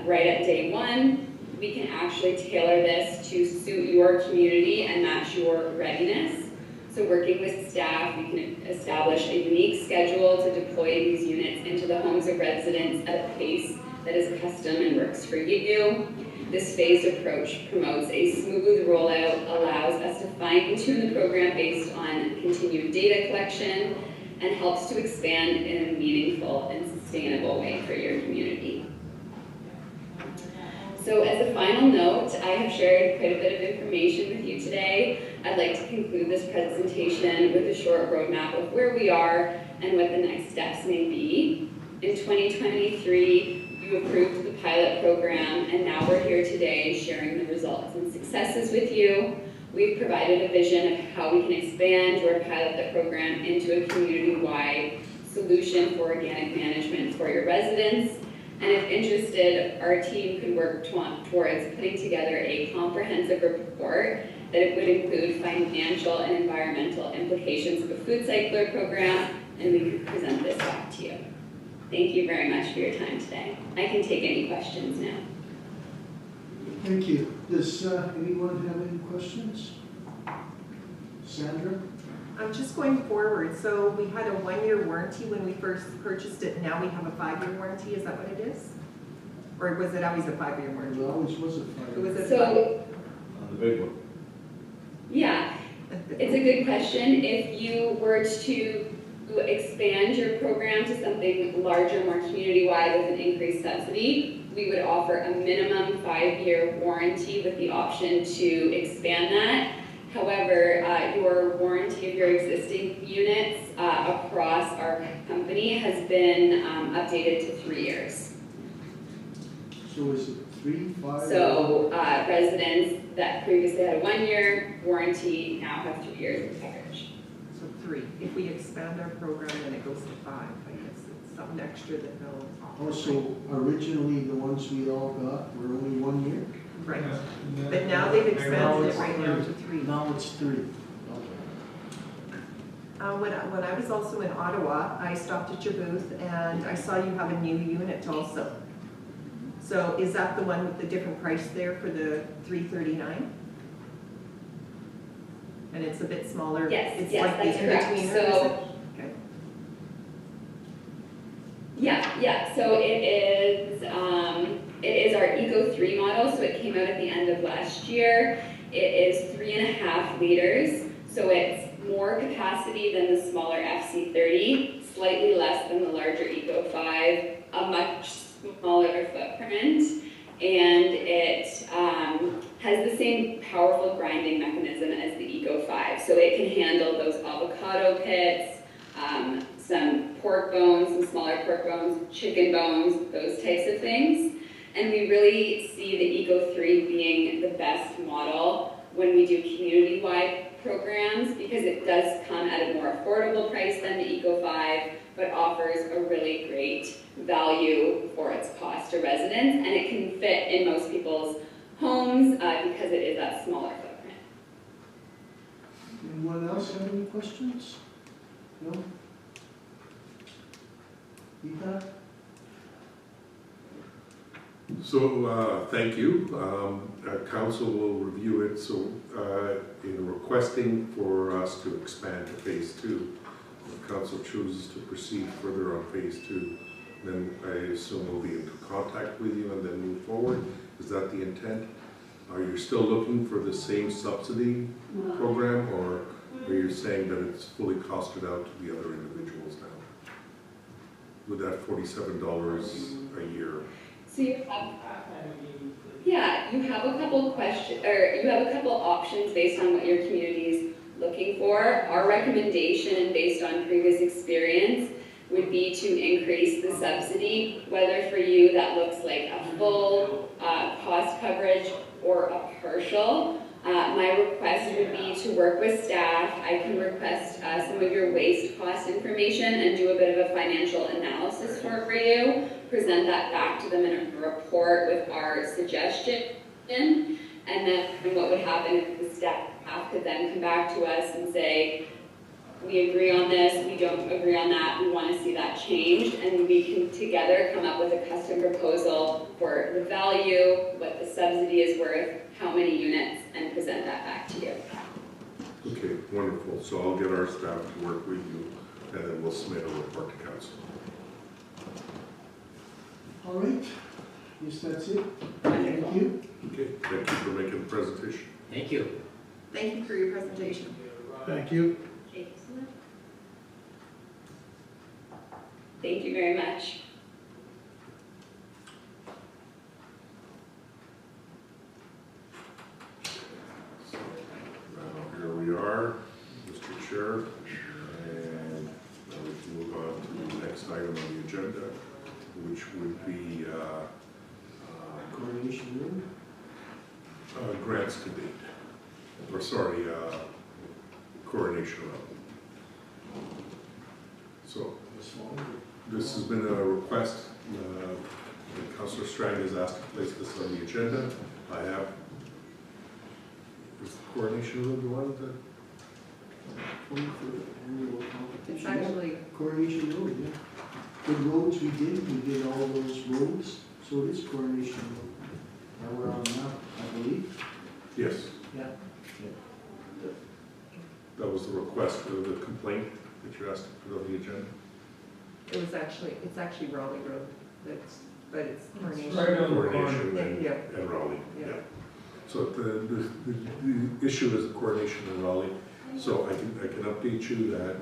S9: right at day one, we can actually tailor this to suit your community and match your readiness. So working with staff, we can establish a unique schedule to deploy these units into the homes of residents at a pace that is custom and works for you. This phased approach promotes a smooth rollout, allows us to fine-tune the program based on continued data collection, and helps to expand in a meaningful and sustainable way for your community. So as a final note, I have shared quite a bit of information with you today. I'd like to conclude this presentation with a short roadmap of where we are and what the next steps may be. In 2023, you approved the pilot program, and now we're here today sharing the results and successes with you. We've provided a vision of how we can expand or pilot the program into a community-wide solution for organic management for your residents. And if interested, our team could work towards putting together a comprehensive report that it would include financial and environmental implications of a Food Cycler program, and we could present this back to you. Thank you very much for your time today. I can take any questions now.
S2: Thank you. Does anyone have any questions? Sandra?
S5: I'm just going forward, so we had a 1-year warranty when we first purchased it, now we have a 5-year warranty, is that what it is? Or was it always a 5-year warranty?
S2: It always was a fire.
S5: Was it
S9: So,
S7: On the big one.
S9: yeah, it's a good question. If you were to expand your program to something larger, more community-wide with an increased subsidy, we would offer a minimum 5-year warranty with the option to expand that. However, your warranty of your existing units across our company has been updated to 3 years.
S2: So is it 3, 5?
S9: So residents that previously had a 1-year warranty now have 3 years of coverage.
S5: So 3. If we expand our program, then it goes to 5. I guess it's something extra that they'll offer.
S2: Also, originally, the ones we all got were only 1 year?
S5: Right. But now they've expanded it right now to 3.
S2: Now it's 3. Okay.
S5: When I was also in Ottawa, I stopped at your booth and I saw you have a new unit also. So is that the one with the different price there for the $339? And it's a bit smaller.
S9: Yes,
S5: It's
S9: yes,
S5: like
S9: that's
S5: the
S9: correct.
S5: in-betweener,
S9: So-
S5: is it? Okay.
S9: Yeah, so it is our Eco 3 model, so it came out at the end of last year. It is 3.5 liters, so it's more capacity than the smaller FC30, slightly less than the larger Eco 5, a much smaller footprint, and it has the same powerful grinding mechanism as the Eco 5, so it can handle those avocado pits, some pork bones, some smaller pork bones, chicken bones, those types of things. And we really see the Eco 3 being the best model when we do community-wide programs because it does come at a more affordable price than the Eco 5, but offers a really great value for its cost to residents, and it can fit in most people's homes, because it is that smaller footprint.
S2: Anyone else have any questions? No? Deepak?
S1: So, thank you. Council will review it, so in requesting for us to expand to phase 2, if council chooses to proceed further on phase 2, then I assume we'll be in contact with you and then move forward. Is that the intent? Are you still looking for the same subsidy program, or are you saying that it's fully costed out to the other individuals now? With that $47 a year?
S9: So you have, yeah, you have a couple questions, or you have a couple options based on what your community is looking for. Our recommendation, based on previous experience, would be to increase the subsidy. Whether for you that looks like a full cost coverage or a partial. My request would be to work with staff. I can request some of your waste cost information and do a bit of a financial analysis for you, present that back to them in a report with our suggestion, and then what would happen if the staff could then come back to us and say, we agree on this, we don't agree on that, we want to see that changed, and we can together come up with a custom proposal for the value, what the subsidy is worth, how many units, and present that back to you.
S1: Okay, wonderful. So I'll get our staff to work with you, and then we'll submit a report to council.
S2: All right, yes, that's it. Thank you.
S1: Okay, thank you for making the presentation.
S4: Thank you.
S5: Thank you for your presentation.
S6: Thank you.
S9: Thank you very much.
S1: Now, here we are, Mr. Chair, and now we can move on to the next item on the agenda, which would be
S2: Coronation Room.
S1: grants to date, or sorry, Coronation Road. So, this has been a request, that Councillor Strang has asked to place this on the agenda. I have, is the Coronation Road the one that?
S2: 23rd annual
S5: It's
S2: competition.
S5: actually,
S2: Coronation Road, yeah. The roads we did all those roads, so it is Coronation Road. Now we're on now, I believe.
S1: Yes.
S2: Yeah.
S1: That was the request, the complaint that you asked to put on the agenda?
S3: It's actually Raleigh Road, but it's Coronation.
S8: Right on the
S1: Coronation
S8: corner.
S1: and,
S3: Yeah.
S1: and Raleigh,
S3: Yeah.
S1: yeah. So the issue is Coronation and Raleigh. So I can update you that,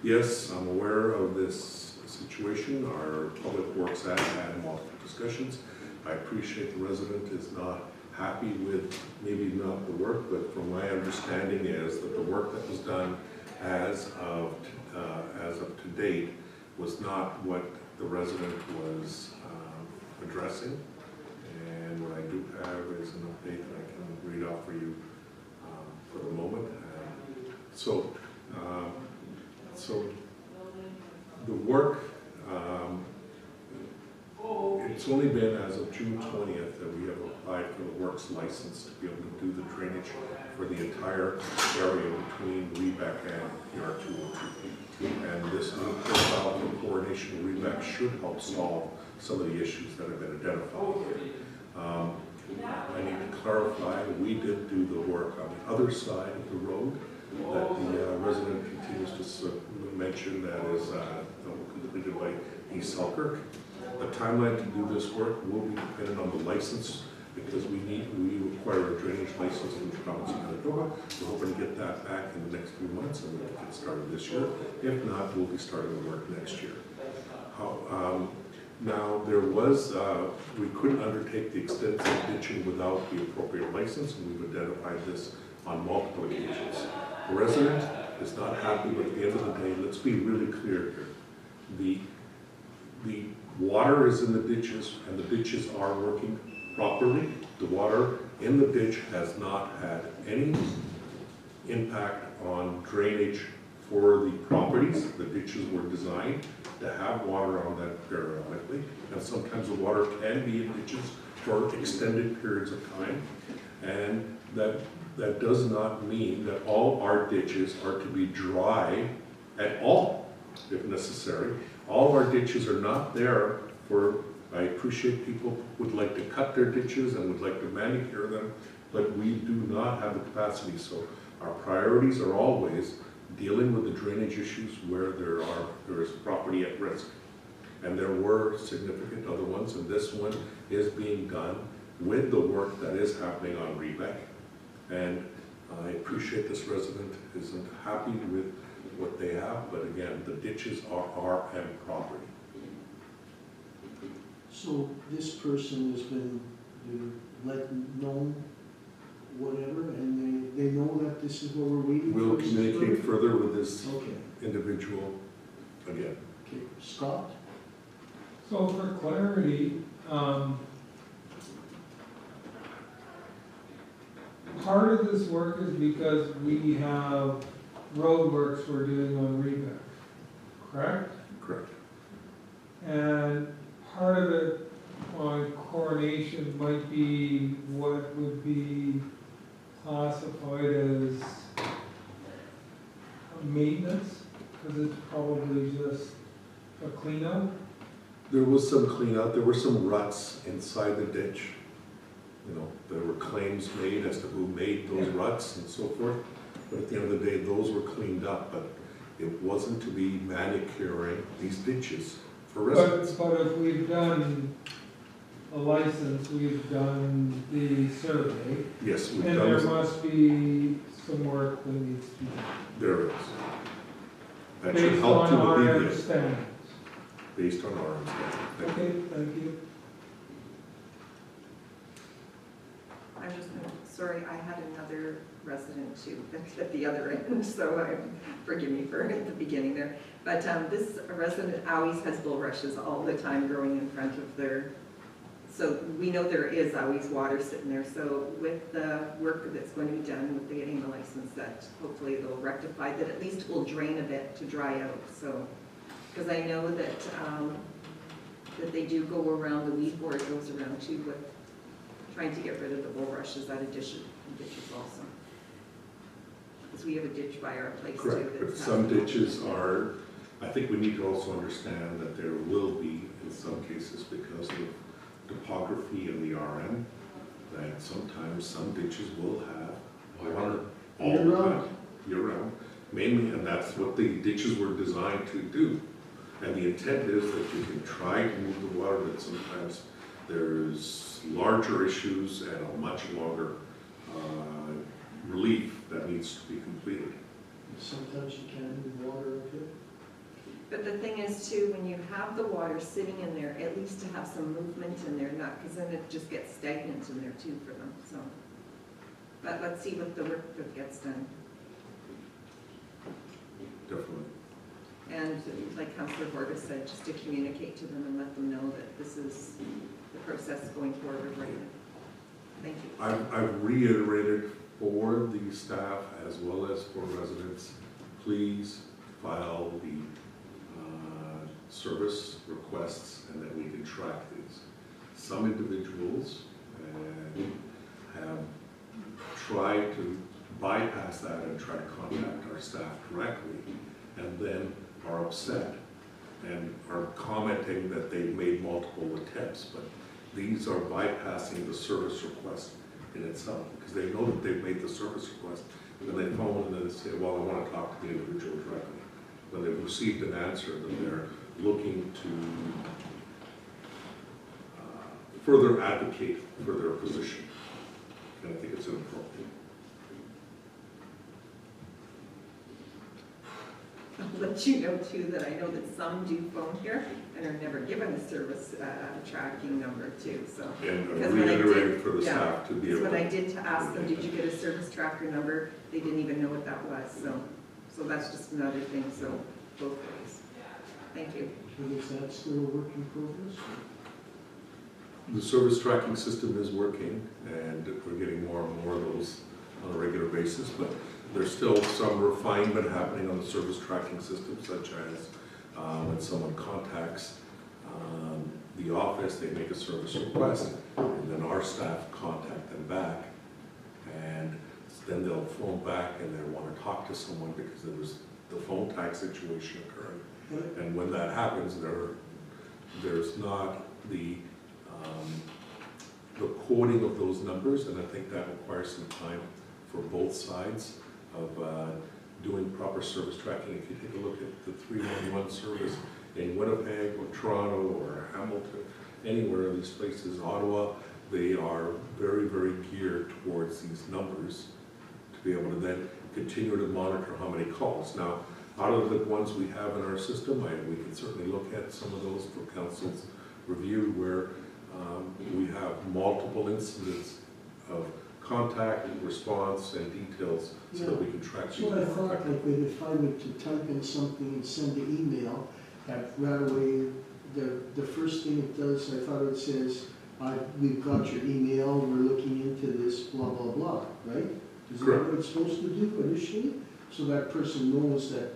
S1: yes, I'm aware of this situation. Our Public Works had multiple discussions. I appreciate the resident is not happy with maybe not the work, but from my understanding is that the work that was done as of to date was not what the resident was addressing. And what I do have is an update that I can read off for you for the moment. So the work, it's only been as of June 20th that we have applied for the works license to be able to do the drainage for the entire area between Rebec and PR 202. And this new profile for Coronation and Rebec should help solve some of the issues that have been identified. I need to clarify, we did do the work on the other side of the road that the resident continues to mention that is completed by East Selkirk. The timeline to do this work will be dependent on the license because we require a drainage license from the province of Manitoba. We're hoping to get that back in the next few months and we'll get started this year. If not, we'll be starting the work next year. Now, there was, we couldn't undertake the extensive ditching without the appropriate license, and we've identified this on multiple occasions. The resident is not happy, but at the end of the day, let's be really clear here. The water is in the ditches, and the ditches are working properly. The water in the ditch has not had any impact on drainage for the properties. The ditches were designed to have water on that periodically, and sometimes the water can be in ditches for extended periods of time. And that does not mean that all our ditches are to be dry at all, if necessary. All our ditches are not there for, I appreciate people would like to cut their ditches and would like to manicure them, but we do not have the capacity. So our priorities are always dealing with the drainage issues where there is property at risk. And there were significant other ones, and this one is being done with the work that is happening on Rebec. And I appreciate this resident isn't happy with what they have, but again, the ditches are RM property.
S2: So this person has been let know whatever, and they know that this is what we're waiting for?
S1: We'll
S2: This is
S1: communicate
S2: what-
S1: further with this
S2: Okay,
S1: individual again.
S2: okay. Scott?
S8: So for clarity, part of this work is because we have roadworks we're doing on Rebec, correct?
S1: Correct.
S8: And part of it on Coronation might be what would be classified as maintenance, because it's probably just a cleanup.
S1: There was some cleanup, there were some ruts inside the ditch. You know, there were claims made as to who made those ruts and so forth. But at the end of the day, those were cleaned up, but it wasn't to be manicuring these ditches for residents.
S8: But if we've done a license, we've done the survey,
S1: Yes, we've
S8: and
S1: done
S8: there
S1: this.
S8: must be some work that needs to be done.
S1: There is. That should
S8: Based
S1: help
S8: on
S1: to
S8: our
S1: alleviate,
S8: understanding.
S1: based on our understanding. Thank you.
S8: Okay, thank you.
S5: I'm just, sorry, I had another resident too, at the other end, so forgive me for at the beginning there. But this resident always has bulrushes all the time growing in front of their, so we know there is always water sitting there. So with the work that's going to be done with getting the license, that hopefully they'll rectify that, at least it will drain a bit to dry out. So, because I know that, that they do go around, the weed board goes around too with trying to get rid of the bulrushes out of ditches also. Because we have a ditch by our place too.
S1: Correct, but
S5: that's
S1: some
S5: happening.
S1: ditches are, I think we need to also understand that there will be, in some cases, because of topography in the RM, that sometimes some ditches will have water all the
S2: Year-round.
S1: time, year-round. Mainly, and that's what the ditches were designed to do. And the intent is that you can try to move the water, but sometimes there's larger issues and a much longer relief that needs to be completed.
S2: Sometimes you can't move water up here.
S5: But the thing is too, when you have the water sitting in there, at least to have some movement in there, not, because then it just gets stagnant in there too for them, so. But let's see what the work that gets done.
S1: Definitely.
S5: And like Councillor Borges said, just to communicate to them and let them know that this is the process going forward right now. Thank you.
S1: I've reiterated for the staff as well as for residents, please file the service requests and that we can track these. Some individuals have tried to bypass that and try to contact our staff directly and then are upset and are commenting that they've made multiple attempts, but these are bypassing the service request in itself, because they know that they've made the service request, and then they phone and then they say, well, I want to talk to the individual directly. When they've received an answer, then they're looking to further advocate for their position, and I think it's inappropriate.
S5: I'll let you know too that I know that some do phone here and are never given a service tracking number too, so.
S1: And
S5: Because when I did-
S1: reiterating for the
S5: yeah,
S1: staff to be
S5: Because
S1: able
S5: when I
S1: to.
S5: did to ask them, did you get a service tracker number, they didn't even know what that was, so that's just another thing, so both ways. Thank you.
S2: But is that still a work in progress?
S1: The service tracking system is working, and we're getting more and more of those on a regular basis, but there's still some refinement happening on the service tracking system, such as when someone contacts the office, they make a service request, and then our staff contact them back, and then they'll phone back and they want to talk to someone because there was the phone tag situation occurring. And when that happens, there's not the coding of those numbers, and I think that requires some time for both sides of doing proper service tracking. If you take a look at the 311 service in Winnipeg or Toronto or Hamilton, anywhere of these places, Ottawa, they are very, very geared towards these numbers to be able to then continue to monitor how many calls. Now, out of the ones we have in our system, we can certainly look at some of those for council's review where we have multiple incidents of contact, response, and details so that we can track these
S2: So I
S1: more
S2: thought
S1: effectively.
S2: like if I were to type in something and send an email, that right away, the first thing it does, I thought it says, we've got your email, we're looking into this, blah, blah, blah, right? Is that
S1: Correct.
S2: what it's supposed to do initially? So that person knows that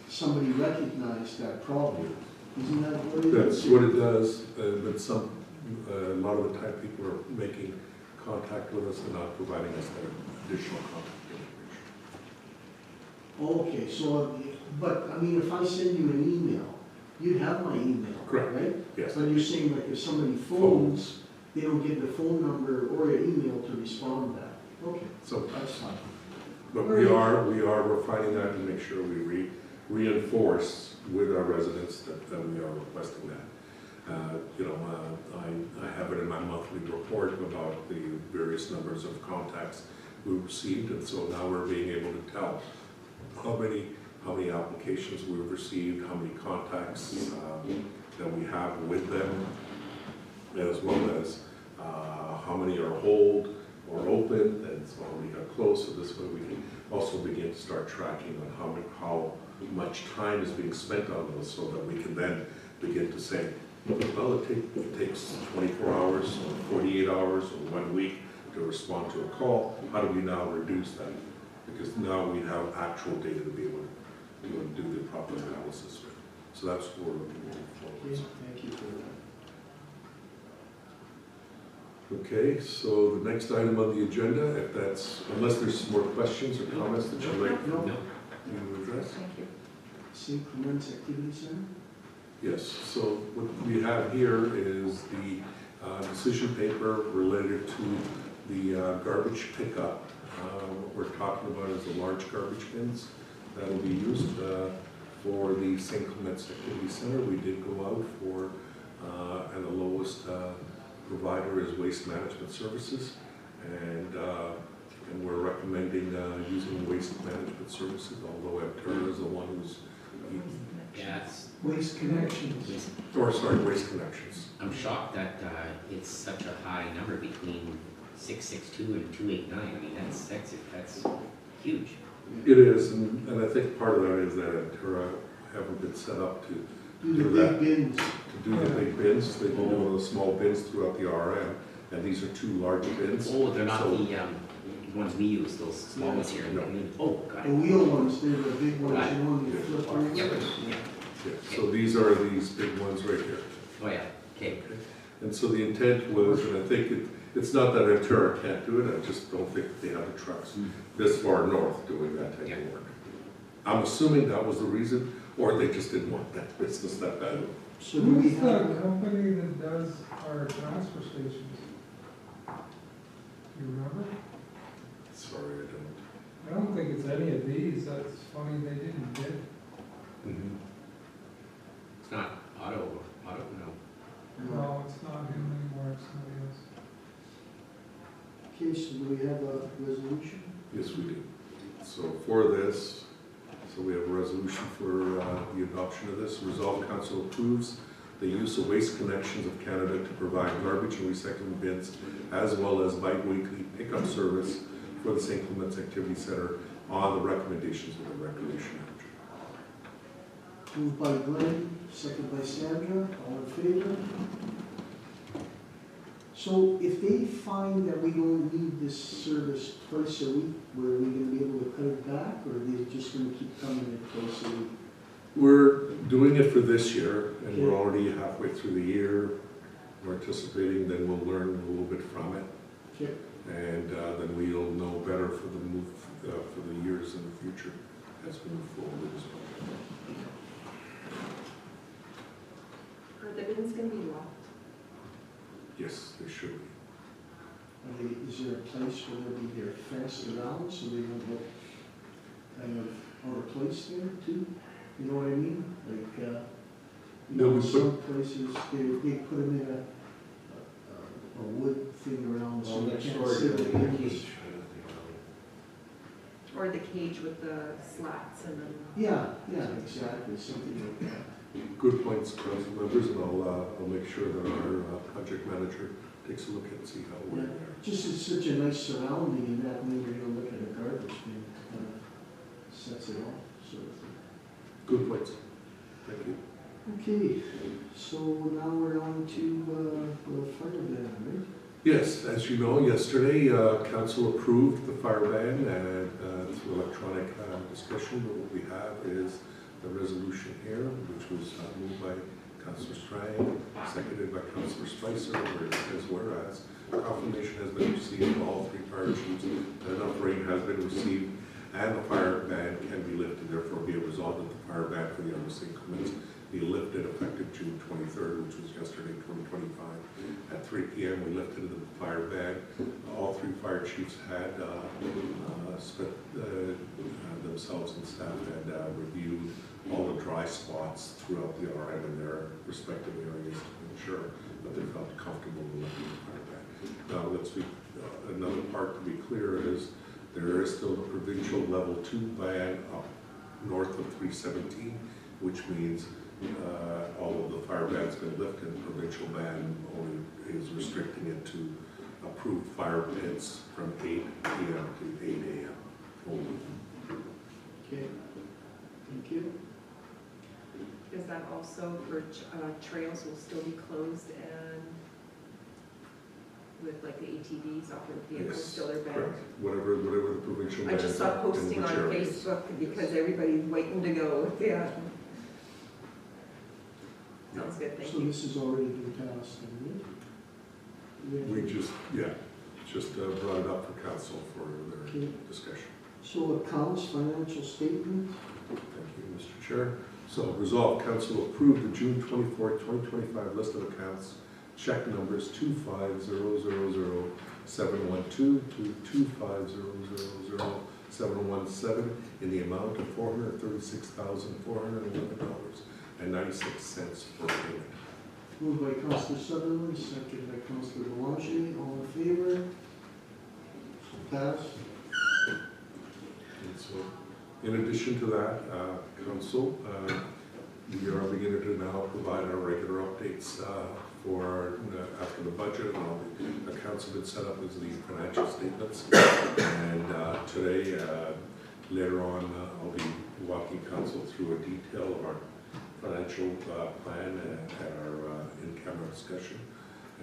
S2: somebody recognized that problem. Isn't that what it is?
S1: That's what it does, but a lot of the time people are making contact with us and not providing us that additional contact information.
S2: Okay, so, but, I mean, if I send you an email, you have my email,
S1: Correct.
S2: right?
S1: Yes.
S2: But you're saying like if somebody phones, they don't get the phone number or an email to respond back. Okay,
S1: So,
S2: that's fine.
S1: but we are refining that and make sure we reinforce with our residents that we are requesting that. I have it in my monthly report about the various numbers of contacts we received, and so now we're being able to tell how many applications we've received, how many contacts that we have with them, as well as how many are hold or open, and so we got close. So this way we can also begin to start tracking on how much time is being spent on those, so that we can then begin to say, well, it takes 24 hours, or 48 hours, or 1 week to respond to a call. How do we now reduce that? Because now we have actual data to be able to do the proper analysis with. So that's where we're moving
S2: Okay,
S1: forward.
S2: thank you for that.
S1: Okay, so the next item on the agenda, unless there's some more questions or comments that you'd like
S2: No,
S4: No,
S1: to address?
S5: Thank you.
S2: St. Clements Activity Center?
S1: Yes, so what we have here is the decision paper related to the garbage pickup. What we're talking about is the large garbage bins that will be used for the St. Clements Activity Center. We did go out for, and the lowest provider is Waste Management Services, and we're recommending using Waste Management Services, although Aptera is the one who's,
S4: yeah, it's,
S2: Waste Connections.
S1: Waste Connections.
S4: I'm shocked that it's such a high number between 662 and 289. I mean, that's huge.
S1: It is, and I think part of that is that Aptera haven't been set up to
S2: Do the big bins.
S1: do the big bins. They do one of the small bins throughout the RM, and these are two large bins.
S4: Oh, they're not
S1: So-
S4: the ones we use, those small ones here.
S1: No.
S4: Oh, got
S2: The
S4: it.
S2: wheel ones, they're the big ones,
S4: Right.
S2: you know, you flip over.
S4: Yep, yeah.
S1: Yeah, so these are these big ones right here.
S4: Oh, yeah, okay.
S1: And so the intent was, and I think it's not that Aptera can't do it, I just don't think they have the trucks this far north doing that type
S4: Yeah.
S1: of work. I'm assuming that was the reason, or they just didn't want that business that bad.
S2: So do we
S8: Who's
S2: have,
S8: the company that does our transfer stations? You remember?
S1: Sorry, I don't.
S8: I don't think it's any of these, that's funny they didn't bid.
S4: It's not auto, no.
S8: No, it's not him anymore, it's somebody else.
S2: okay, so do we have a resolution?
S1: Yes, we do. So for this, so we have a resolution for the adoption of this. Resolved, Council approves the use of Waste Connections of Canada to provide garbage and recycling bins as well as bi-weekly pickup service for the St. Clements Activity Center on the recommendations of the Recreation Manager.
S2: Moved by Glenn, second by Sandra, all in favor? So if they find that we don't need this service twice a week, were we gonna be able to cut it back, or are they just gonna keep coming in twice a week?
S1: We're doing it for this year, and we're already halfway through the year. We're anticipating then we'll learn a little bit from it.
S2: Okay.
S1: And then we'll know better for the move, for the years in the future as we move forward as well.
S5: Are the bins gonna be locked?
S1: Yes, they should be.
S2: Is there a place where they'll be there fenced around so they don't look kind of out of place there too? You know what I mean? Like, you
S1: No,
S2: know,
S1: we
S2: some places, they put them in a wood thing around so
S7: Well,
S2: they
S7: next
S2: can't
S7: door,
S2: see
S7: you're
S2: the
S7: gonna
S2: windows.
S7: teach.
S5: Or the cage with the slats and then?
S2: Yeah, exactly, something like that.
S1: Good points, council members, and I'll make sure that our project manager takes a look and see how we're there.
S2: Just it's such a nice surrounding in that whenever you look at a garbage bin, kind of sets it off, sort of thing.
S1: Good points. Thank you.
S2: Okay, so now we're on to the fire ban, right?
S1: Yes, as you know, yesterday, council approved the fire ban and through electronic discussion. But what we have is the resolution here, which was moved by Councillor Strang, seconded by Councillor Spicer, where it says, whereas confirmation has been received of all three fire chiefs that enough rain has been received and the fire ban can be lifted, therefore be it resolved that the fire ban for the Armistice increments be lifted effective June 23rd, which was yesterday, 2025. At 3 p.m. we lifted the fire ban. All three fire chiefs had themselves and staff had reviewed all the dry spots throughout the RM in their respective areas to ensure that they felt comfortable with lifting the fire ban. Now, let's be, another part to be clear is there is still the provincial level 2 ban up north of 317, which means all of the fire ban's been lifted, and provincial ban only is restricting it to approved fire pits from 8 p.m. to 8 a.m. only.
S2: Okay, thank you.
S5: Is that also for trails will still be closed and with like the ATVs off of the vehicles
S1: Yes,
S5: still are banned?
S1: correct. Whatever the provincial
S5: I
S1: ban.
S5: just saw posting on Facebook because everybody's waiting to go, yeah. Sounds good, thank
S2: So
S5: you.
S2: this has already been passed, hasn't it?
S1: We just brought it up for council for their
S2: Okay.
S1: discussion.
S2: So accounts, financial statement,
S1: Thank you, Mr. Chair. So resolved, council approved the June 24, 2025 list of accounts, check numbers 250000712 to 250000717 in the amount of $436,411.96 for payment.
S2: moved by Councillor Sutherland, second by Councillor Boulanger, all in favor? So passed.
S1: And so, in addition to that, council, we are beginning to now provide our regular updates for after the budget and all the accounts have been set up as the financial statements. And today, later on, I'll be walking council through a detail of our financial plan and our in-camera discussion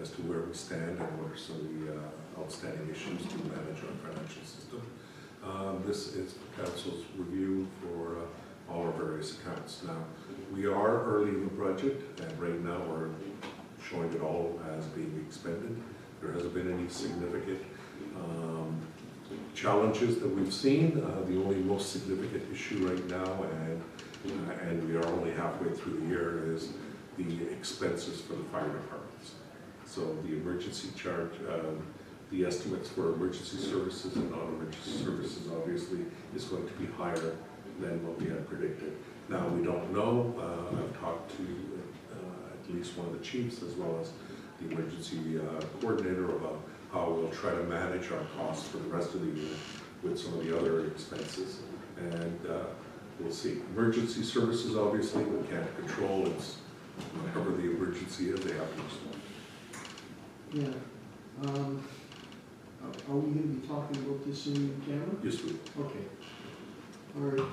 S1: as to where we stand and what are some of the outstanding issues to manage our financial system. This is council's review for all our various accounts. Now, we are early in the budget, and right now we're showing it all as being expended. There hasn't been any significant challenges that we've seen. The only most significant issue right now, and we are only halfway through the year, is the expenses for the fire departments. So the emergency charge, the estimates for emergency services and non-emergency services obviously is going to be higher than what we had predicted. Now, we don't know. I've talked to at least one of the chiefs as well as the emergency coordinator about how we'll try to manage our costs for the rest of the year with some of the other expenses. And we'll see. Emergency services, obviously, we can't control. It's whatever the emergency is, they have to respond.
S2: Yeah. Are we going to be talking about this in camera?
S1: Yes, we.
S2: Okay. All right.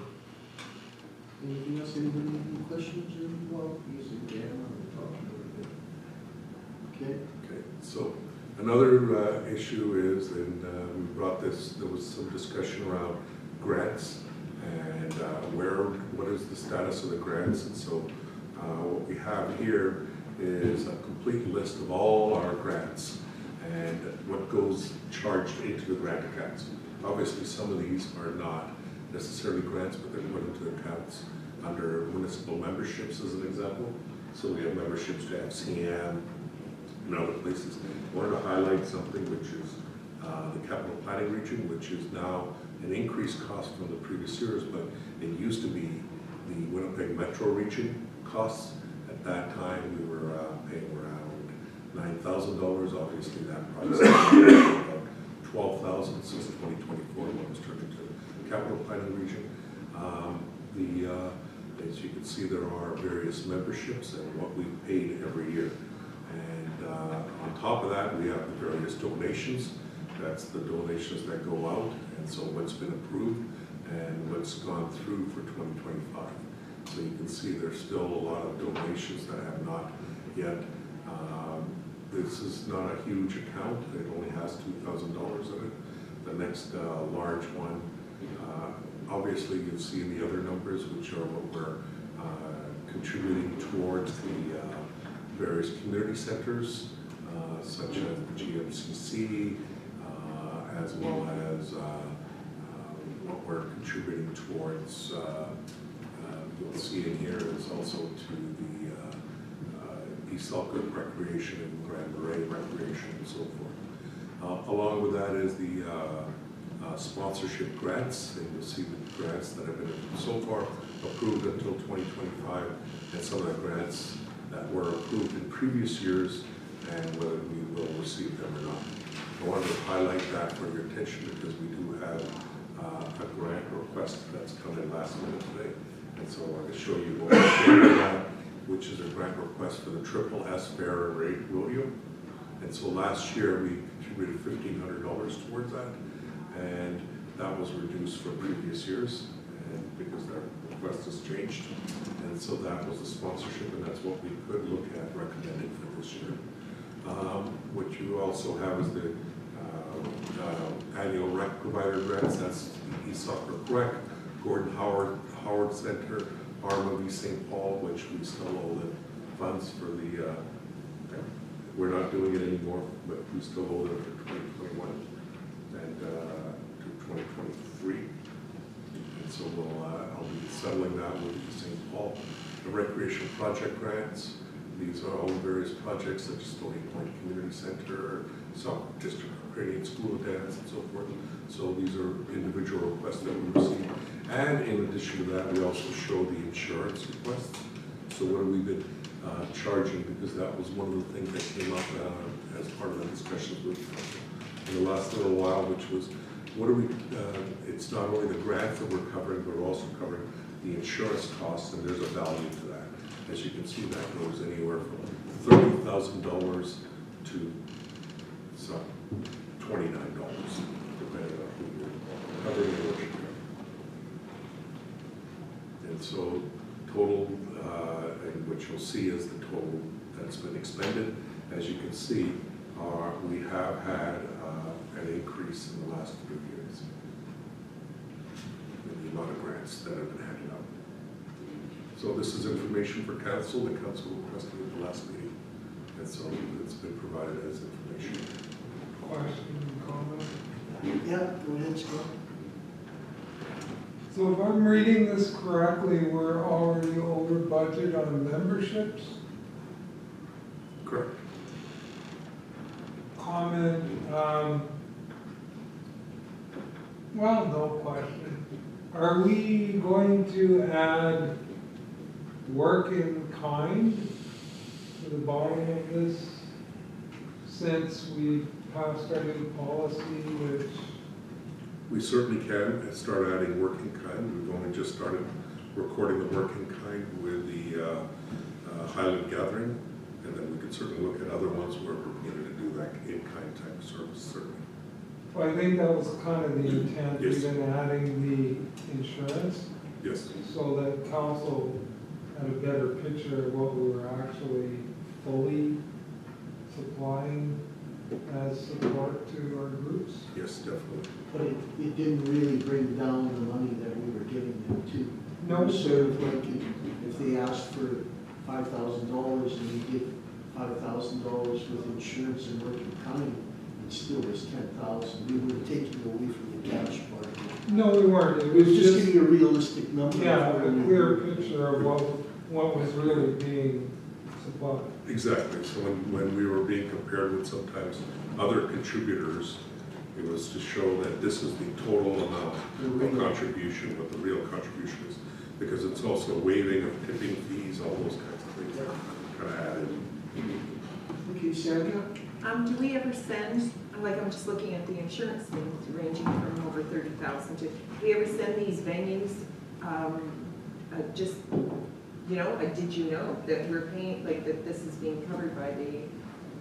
S2: Anything else? Anybody have any questions or well, using camera or talking about it? Okay.
S1: Okay, so another issue is, and we brought this, there was some discussion around grants and what is the status of the grants. And so what we have here is a complete list of all our grants and what goes charged into the grant accounts. Obviously, some of these are not necessarily grants, but they're put into accounts under municipal memberships, as an example. So we have memberships to FCM and other places. I wanted to highlight something, which is the capital planning region, which is now an increased cost from the previous years, but it used to be the Winnipeg Metro region costs. At that time, we were paying around $9,000. Obviously, that price is about $12,000 since 2024 when it was turned into the capital planning region. As you can see, there are various memberships and what we've paid every year. And on top of that, we have the various donations. That's the donations that go out, and so what's been approved and what's gone through for 2025. So you can see there's still a lot of donations that have not yet. This is not a huge account. It only has $2,000 in it. The next large one, obviously you'll see in the other numbers, which are what we're contributing towards the various community centers, such as the GMCC, as well as what we're contributing towards, you'll see in here is also to the East Selkirk Recreation and Grand Marais Recreation and so forth. Along with that is the sponsorship grants, and you'll see the grants that have been so far approved until 2025, and some of the grants that were approved in previous years, and whether we will receive them or not. I wanted to highlight that for your attention because we do have a grant request that's come in last minute today, and so I wanted to show you what we're doing that, which is a grant request for the Triple S Fair and Rate Rodeo. And so last year we contributed $1,500 towards that, and that was reduced from previous years, and because our request has changed. And so that was the sponsorship, and that's what we could look at recommending for this year. What you also have is the annual rec provider grants. That's the East Selkirk Rec, Gordon Howard Center, Arma v. St. Paul, which we still owe the funds for the, we're not doing it anymore, but we still owe them for 2021 and to 2023. And so I'll be settling that with St. Paul. The recreation project grants, these are all various projects such as Stony Point Community Center, South District Creating School of Dance, and so forth. So these are individual requests that we receive. And in addition to that, we also show the insurance requests. So what have we been charging? Because that was one of the things that came up as part of the discussions with in the last little while, which was, what are we, it's not only the grants that we're covering, but we're also covering the insurance costs, and there's a value to that. As you can see, that goes anywhere from $30,000 to some $29, depending on who you're covering and what you're covering. And so total, and what you'll see is the total that's been expended. As you can see, we have had an increase in the last few years in the amount of grants that have been handed out. So this is information for council. The council requested at the last meeting, and so it's been provided as information.
S8: Question, comment?
S2: Yeah, go ahead, Scott.
S8: So if I'm reading this correctly, we're already over budget on memberships?
S1: Correct.
S8: Comment, well, no question. Are we going to add work in kind to the bottom of this since we passed our new policy, which
S1: We certainly can start adding work in kind. We've only just started recording the work in kind with the Highland Gathering, and then we could certainly look at other ones where we're beginning to do that in kind type of service, certainly.
S8: well, I think that was kind of the intent,
S1: Yes.
S8: even adding the insurance,
S1: Yes.
S8: so that council had a better picture of what we were actually fully supplying as support to our groups.
S1: Yes, definitely.
S2: But it didn't really bring down the money that we were giving them too.
S8: No,
S2: It was sort of like if they asked for $5,000 and we give $5,000 with insurance and working kind, it still was $10,000. We were taking away from the cash part.
S8: no, we weren't. It
S2: It was
S8: was
S2: just
S8: just,
S2: giving you a realistic number.
S8: yeah,
S2: of
S8: a
S2: what we
S8: clear
S2: were-
S8: picture of what was really being supplied.
S1: Exactly, so when we were being compared with sometimes other contributors, it was to show that this is the total amount of contribution, what the real contribution is, because it's also waiving of tipping fees, all those kinds of things that kind of added.
S2: Okay, Sandra?
S5: Do we ever send, like, I'm just looking at the insurance things ranging from over 30,000 to, do we ever send these venues, just, you know, did you know that we're paying, like, that this is being covered by the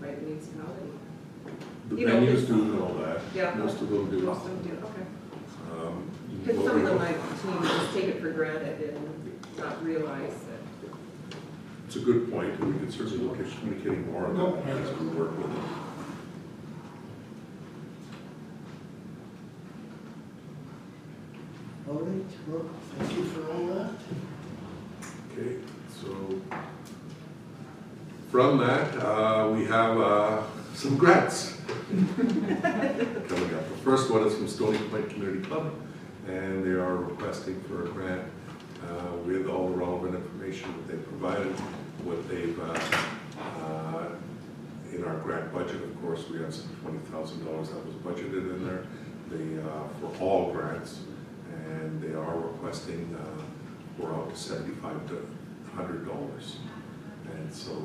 S5: municipality?
S1: The
S5: You know,
S1: venues
S5: it's-
S1: do and all that,
S5: Yeah.
S1: most of them do.
S5: Most of them do, okay. Because
S1: What
S5: some
S1: we
S5: of them
S1: don't-
S5: might, to me, just take it for granted and not realize that.
S1: It's a good point, and we can certainly look at communicating more on
S8: No.
S1: that as we work with it.
S2: All right, well, thank you for all that.
S1: Okay, so from that, we have some grants coming up. The first one is from Stony Point Community Club, and they are requesting for a grant with all the relevant information that they provided, what they've, in our grant budget, of course, we have some $20,000 that was budgeted in there for all grants, and they are requesting for up to $7,500. And so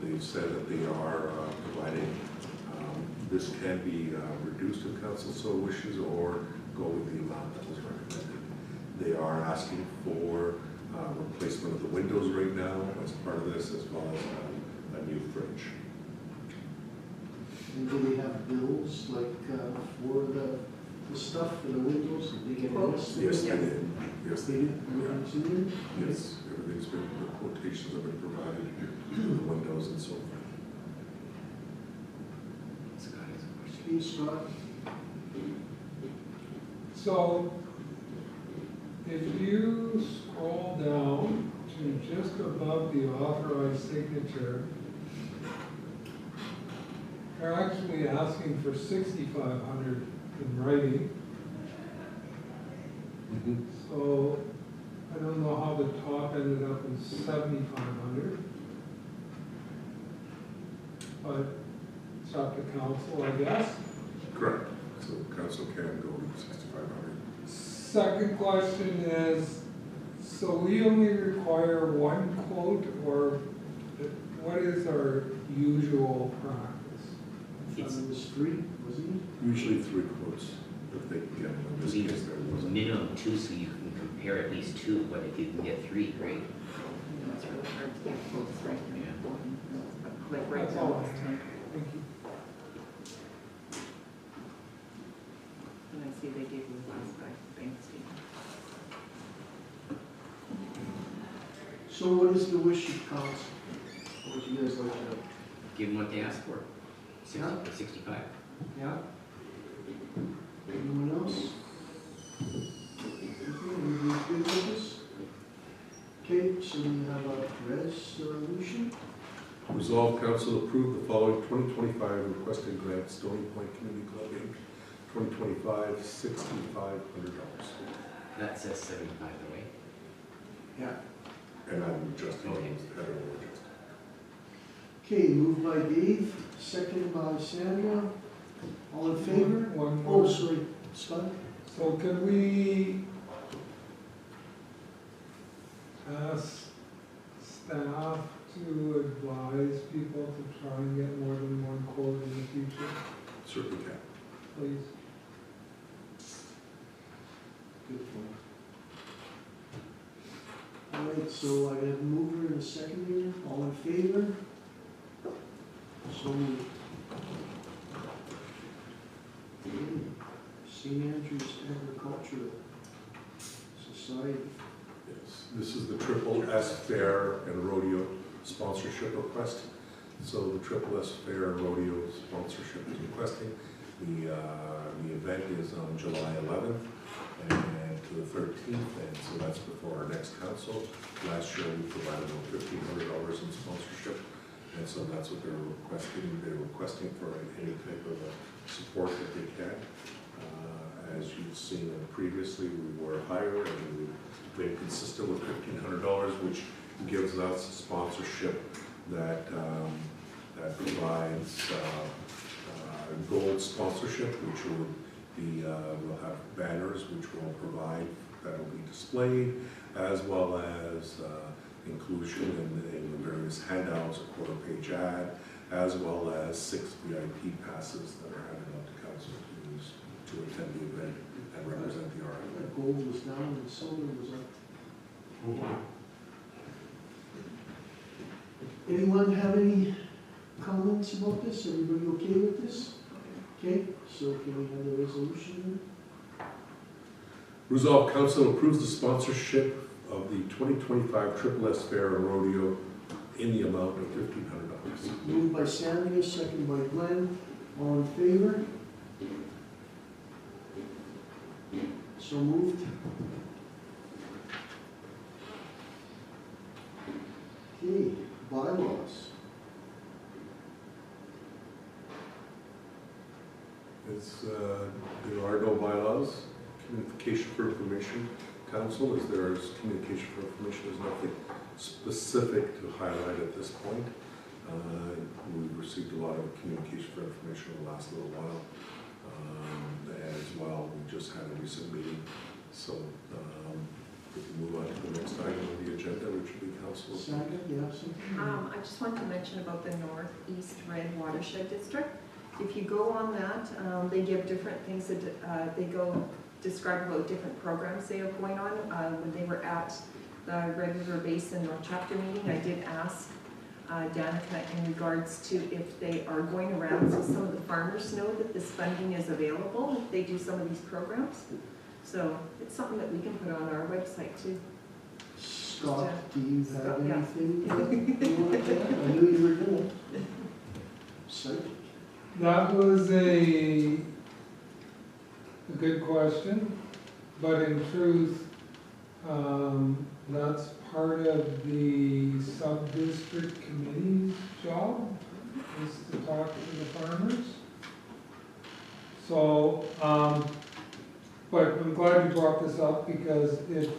S1: they've said that they are providing, this can be reduced if council so wishes, or go with the amount that was recommended. They are asking for replacement of the windows right now as part of this, as well as a new fridge.
S2: And do they have bills, like, for the stuff, for the windows? Did they get
S5: Quotes?
S2: this?
S1: Yes, they did. Yes,
S2: They
S1: they did.
S2: did, everything's in there?
S1: Yes, everything's been, the quotations have been provided, the windows and so forth.
S4: Scott has a question.
S2: Okay, Scott?
S8: So, if you scroll down to just above the authorized signature, they're actually asking for 6,500 in writing. So, I don't know how the top ended up in 7,500. But it's up to council, I guess.
S1: Correct. So council can go with 6,500.
S8: Second question is, so we only require one quote, or what is our usual practice?
S2: I thought it was 3, wasn't
S1: Usually 3 quotes if they can get them. In this case, there was
S4: Minimum 2, so you can compare at least 2, but if you can get 3, great.
S5: It's really hard to get quotes right now. Like right
S8: That's
S5: now,
S8: all I
S5: it's
S8: have.
S5: time.
S8: Thank you.
S5: And I see they gave you the last bank statement.
S2: it? So what is the wish of council? What would you guys like to know?
S4: Give them what they asked for.
S2: Yeah.
S4: 65.
S2: Yeah? Anyone else? Okay, everybody good with this? Okay, so we have a resolution.
S1: Resolved, council approve the following 2025 requested grant, Stony Point Community Club, Inc. 2025, $6,500.
S4: That says 75 the way.
S2: Yeah.
S1: And I'm adjusting
S4: Okay.
S1: those, header will adjust.
S2: Okay, moved by Dave, seconded by Sandra. All in favor?
S8: One
S2: Oh,
S8: more.
S2: sorry, Scott?
S8: So can we ask staff to advise people to try and get more than one quote in the future,
S1: Certainly can.
S8: please?
S2: Good point. All right, so I have a mover and a seconder. All in favor? So moved. Okay, St. Andrews Agricultural Society.
S1: Yes, this is the Triple S Fair and Rodeo sponsorship request. So the Triple S Fair Rodeo sponsorship is requesting. The event is on July 11th and to the 13th, and so that's before our next council. Last year we provided them $1,500 in sponsorship, and so that's what they're requesting. They're requesting for any type of support that they can. As you've seen previously, we were higher and we've been consistent with $1,500, which gives us a sponsorship that provides gold sponsorship, which will be, we'll have banners which we'll provide that will be displayed, as well as inclusion in the various handouts, a quarter-page ad, as well as 6 VIP passes that are handed out to council to use to attend the event and represent the art.
S2: That gold was down and silver was up. Anyone have any comments about this? Everybody okay with this? Okay, so can we have the resolution?
S1: Resolved, council approves the sponsorship of the 2025 Triple S Fair and Rodeo in the amount of $1,500.
S2: Moved by Sandra, second by Glenn. All in favor? So moved. Okay, bylaws.
S1: There are no bylaws. Communication for information. Council, as there is communication for information, there's nothing specific to highlight at this point. We've received a lot of communication for information in the last little while. As well, we just had a recent meeting, so we can move on to the next item on the agenda, which will be council.
S2: Sandra, you have something?
S5: I just want to mention about the Northeast Red Watershed District. If you go on that, they give different things that they go describe about different programs they have going on. When they were at the Red River Basin North Chapter meeting, I did ask Danica in regards to if they are going around so some of the farmers know that this funding is available if they do some of these programs. So it's something that we can put on our website too.
S2: Scott, do you have
S5: Scott, yeah.
S2: anything you want to add? I knew you were gonna. Psychic.
S8: That was a good question, but in truth, that's part of the sub-district committee's job, is to talk to the farmers. So, but I'm glad you brought this up, because if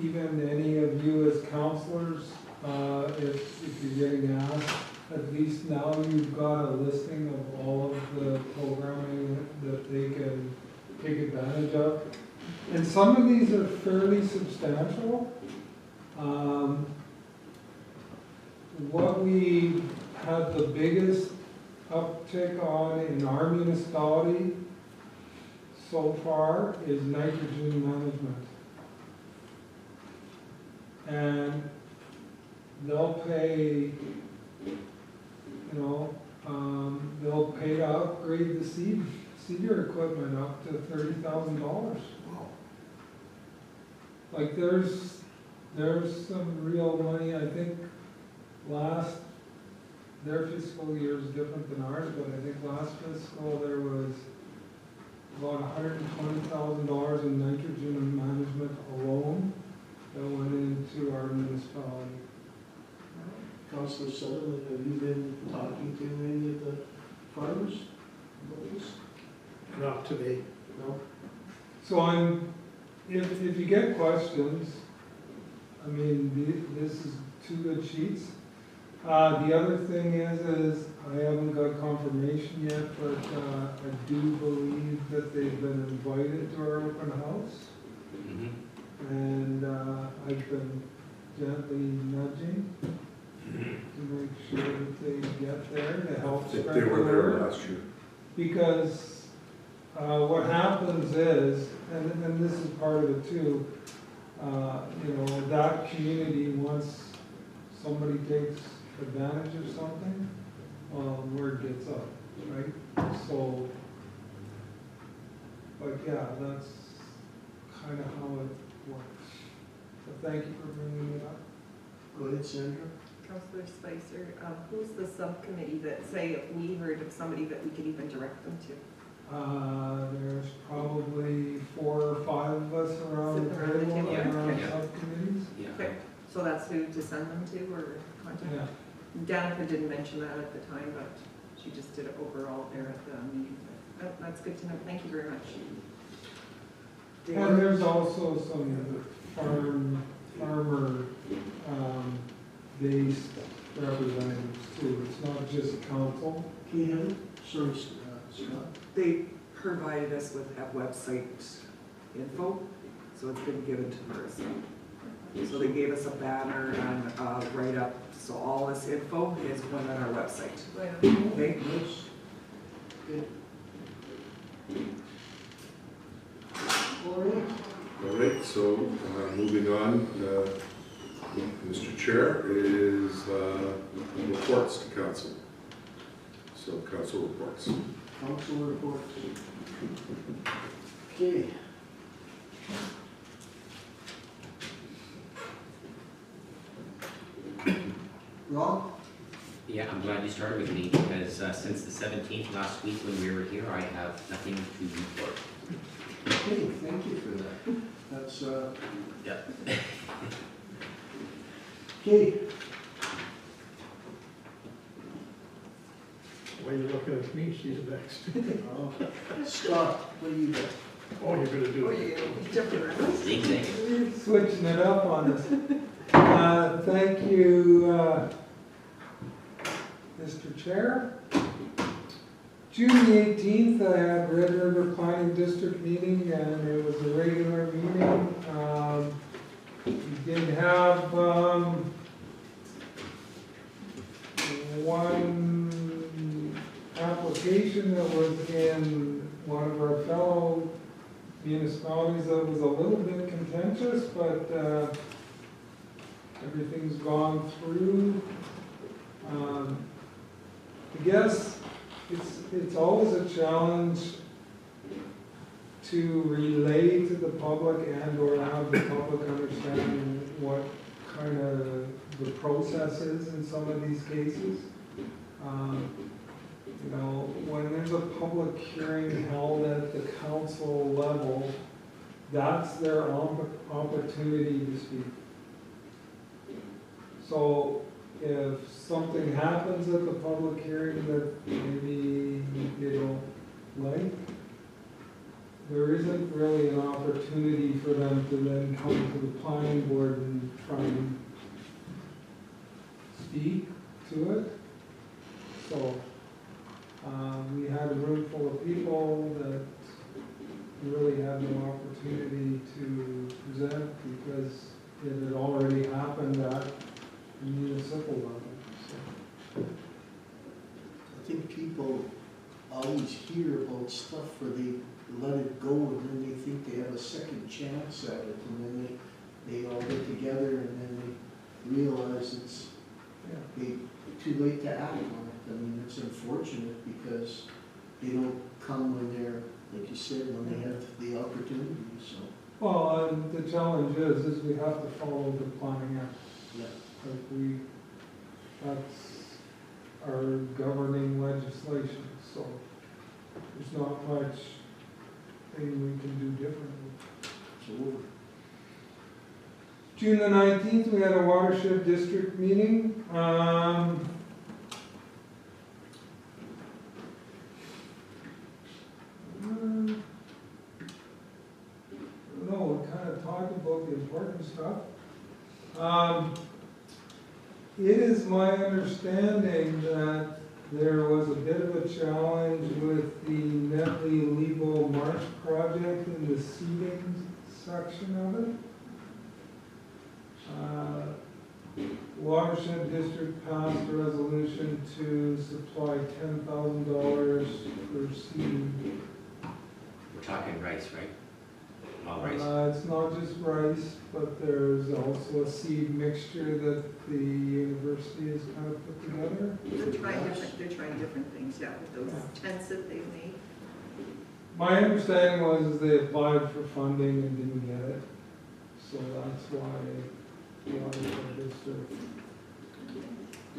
S8: even any of you as counselors, if you're getting asked, at least now you've got a listing of all of the programming that they can take advantage of. And some of these are fairly substantial. What we had the biggest uptick on in our municipality so far is nitrogen management. And they'll pay, they'll pay to upgrade the seeder equipment up to $30,000.
S1: Wow.
S8: Like there's some real money. I think their fiscal year is different than ours, but I think last fiscal there was about $120,000 in nitrogen management alone that went into our municipality.
S2: Councillor Sutherland, have you been talking to any of the farmers about this?
S6: Not today.
S2: No?
S8: So if you get questions, I mean, this is 2 good sheets. The other thing is I haven't got confirmation yet, but I do believe that they've been invited to our open house. And I've been gently nudging to make sure that they get there to help
S1: I think
S8: spread
S1: they
S8: the
S1: were there
S8: word.
S1: last year.
S8: Because what happens is, and this is part of it too, that community, once somebody takes advantage of something, word gets up, right? So, but yeah, that's kind of how it works. So thank you for bringing it up.
S2: Go ahead, Sandra.
S3: Councillor Spicer, who's the subcommittee that, say, if we heard of somebody that we could even direct them to?
S8: There's probably 4 or 5 of us around the
S3: Sitting around the
S8: table
S3: table,
S8: in our
S4: yeah.
S8: subcommittees.
S4: Yeah.
S3: Okay, so that's who to send them to or contact?
S8: Yeah.
S3: Danica didn't mention that at the time, but she just did it overall there at the meeting. But that's good to know. Thank you very much.
S8: And there's also some farmer based representatives too. It's not just council.
S2: Keenan, sorry, Scott.
S3: They provided us with that website info, so it's been given to her. So they gave us a banner and a write-up, so all this info is going on our website. Okay?
S2: Yes. Good. Gloria?
S1: All right, so moving on, Mr. Chair, is reports to council. So council reports.
S2: Council report. Okay. Rob?
S4: Yeah, I'm glad you started with me because since the 17th last week when we were here, I have nothing to report.
S2: Okay, thank you for that. That's,
S4: Yep.
S2: okay,
S6: While you're looking at me, she's next.
S2: Scott, what do you got?
S6: Oh, you're gonna do
S3: Oh,
S6: it.
S3: you jumped around.
S4: Zigzag.
S8: Switching it up on us. Thank you, Mr. Chair. June the 18th, I had Red River Planning District meeting, and it was a regular meeting. We did have one application that was in one of our fellow municipalities that was a little bit contentious, but everything's gone through. I guess it's always a challenge to relay to the public and or have the public understand what kind of the process is in some of these cases. You know, when there's a public hearing held at the council level, that's their opportunity to speak. So if something happens at the public hearing that maybe you don't like, there isn't really an opportunity for them to then come to the planning board and try and speak to it. So we had a room full of people that really had no opportunity to present because it had already happened at the municipal level. So,
S2: I think people always hear about stuff where they let it go and then they think they have a second chance at it, and then they all get together and then they realize it's
S8: yeah.
S2: too late to act on it. I mean, it's unfortunate because they don't come when they're, like you said, when they have the opportunity, so.
S8: Well, and the challenge is we have to follow the Planning Act.
S2: Yeah.
S8: Like that's our governing legislation, so there's not much thing we can do differently.
S2: So,
S8: June the 19th, we had a watershed district meeting. No, we kind of talked about the important stuff. It is my understanding that there was a bit of a challenge with the Netley-Lebo Marsh project in the seeding section of it. Watershed District passed a resolution to supply $10,000 for seed.
S4: We're talking rice, right? All rice.
S8: It's not just rice, but there's also a seed mixture that the university has kind of put together.
S5: They're trying different things, yeah, with those tents that they've made.
S8: My understanding was they applied for funding and didn't get it, so that's why the Watershed District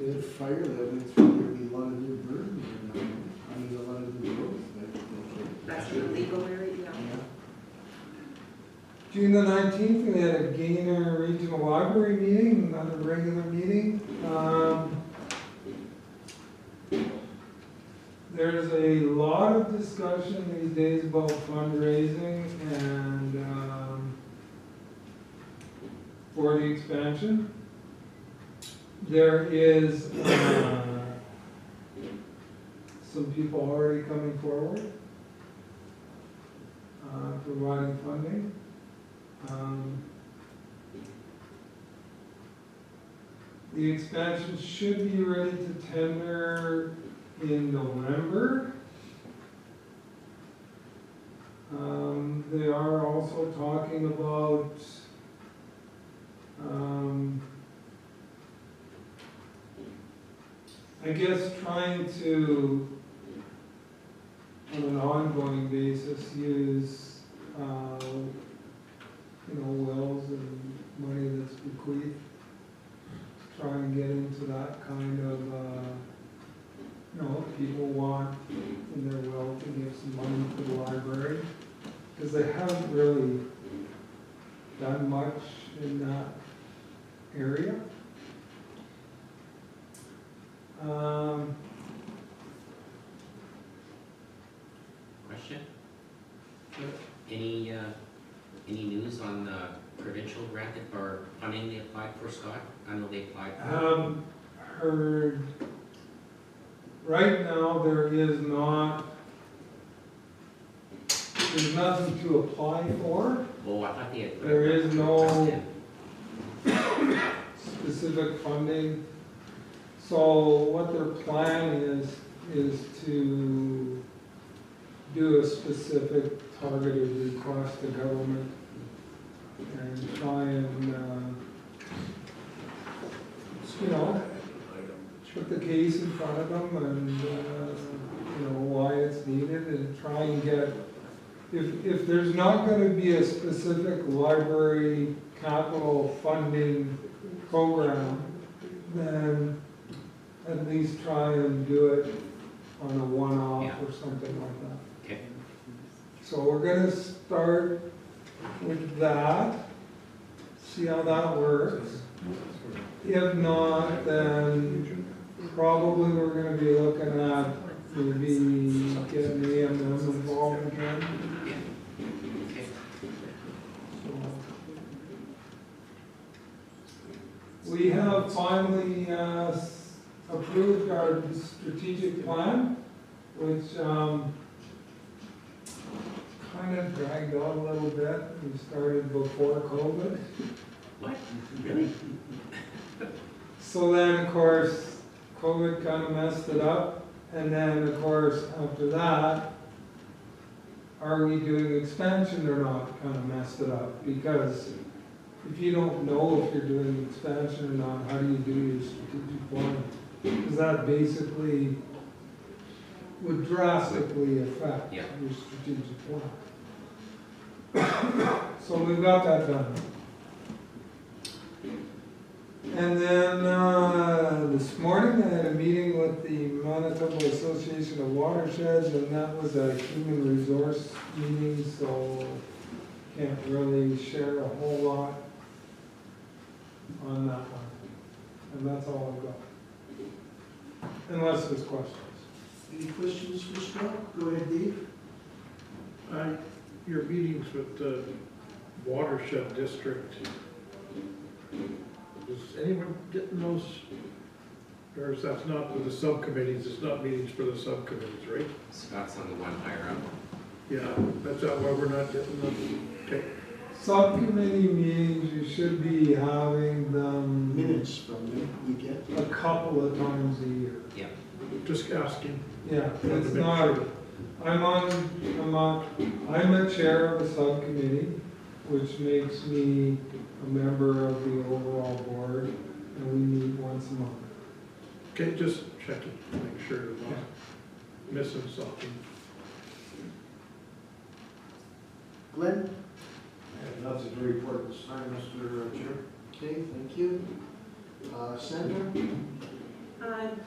S2: we had a fire that went through, there'd be a lot of new burn, I mean, a lot of new growth.
S5: That's the legal area, yeah.
S2: Yeah.
S8: June the 19th, we had a Gaynor Regional Library meeting, another regular meeting. There's a lot of discussion these days about fundraising and for the expansion. There is some people already coming forward, providing funding. The expansion should be ready to tender in November. They are also talking about I guess trying to, on an ongoing basis, use wills and money that's bequeathed, try and get into that kind of, if people want in their will to give some money to the library, because they haven't really done much in that area.
S4: Question? Any news on the provincial grant or funding they applied for, Scott? I know they applied for.
S8: Heard, right now there is not, there's nothing to apply for.
S4: Oh, I thought they had.
S8: There is no
S4: Justin.
S8: specific funding. So what their plan is to do a specific targeted request to government and try and, put the case in front of them and, why it's needed and try and get, if there's not gonna be a specific library capital funding program, then at least try and do it on a one-off
S4: Yeah.
S8: or something like that.
S4: Okay.
S8: So we're gonna start with that, see how that works. If not, then probably we're gonna be looking at maybe getting the AMM involved again.
S4: Okay.
S8: So we have finally approved our strategic plan, which kind of dragged on a little bit. We started before COVID.
S4: What? Really?
S8: So then, of course, COVID kind of messed it up. And then, of course, after that, are we doing expansion or not, kind of messed it up. Because if you don't know if you're doing expansion or not, how do you do your strategic plan? Because that basically would drastically affect
S4: Yeah.
S8: your strategic plan. So we've got that done. And then this morning I had a meeting with the Manitoba Association of Watersheds, and that was a human resource meeting, so can't really share a whole lot on that one. And that's all I've got. Unless there's questions.
S2: Any questions for Scott? Go ahead, Dave.
S6: Your meetings with the watershed district, is anyone getting those? Or is that not for the subcommittees, it's not meetings for the subcommittees, right?
S4: Scott's on the one higher up.
S6: Yeah, that's why we're not getting them. Okay.
S8: Subcommittee meetings, you should be having them
S2: Minutes from them, we get.
S8: a couple of times a year.
S4: Yeah.
S6: Just asking.
S8: Yeah, it's not, I'm a chair of the subcommittee, which makes me a member of the overall board, and we meet once a month.
S6: Okay, just checking, make sure we're not missing something.
S2: Glenn?
S7: Nothing to report this time, Mr. Chair.
S2: Okay, thank you. Sandra?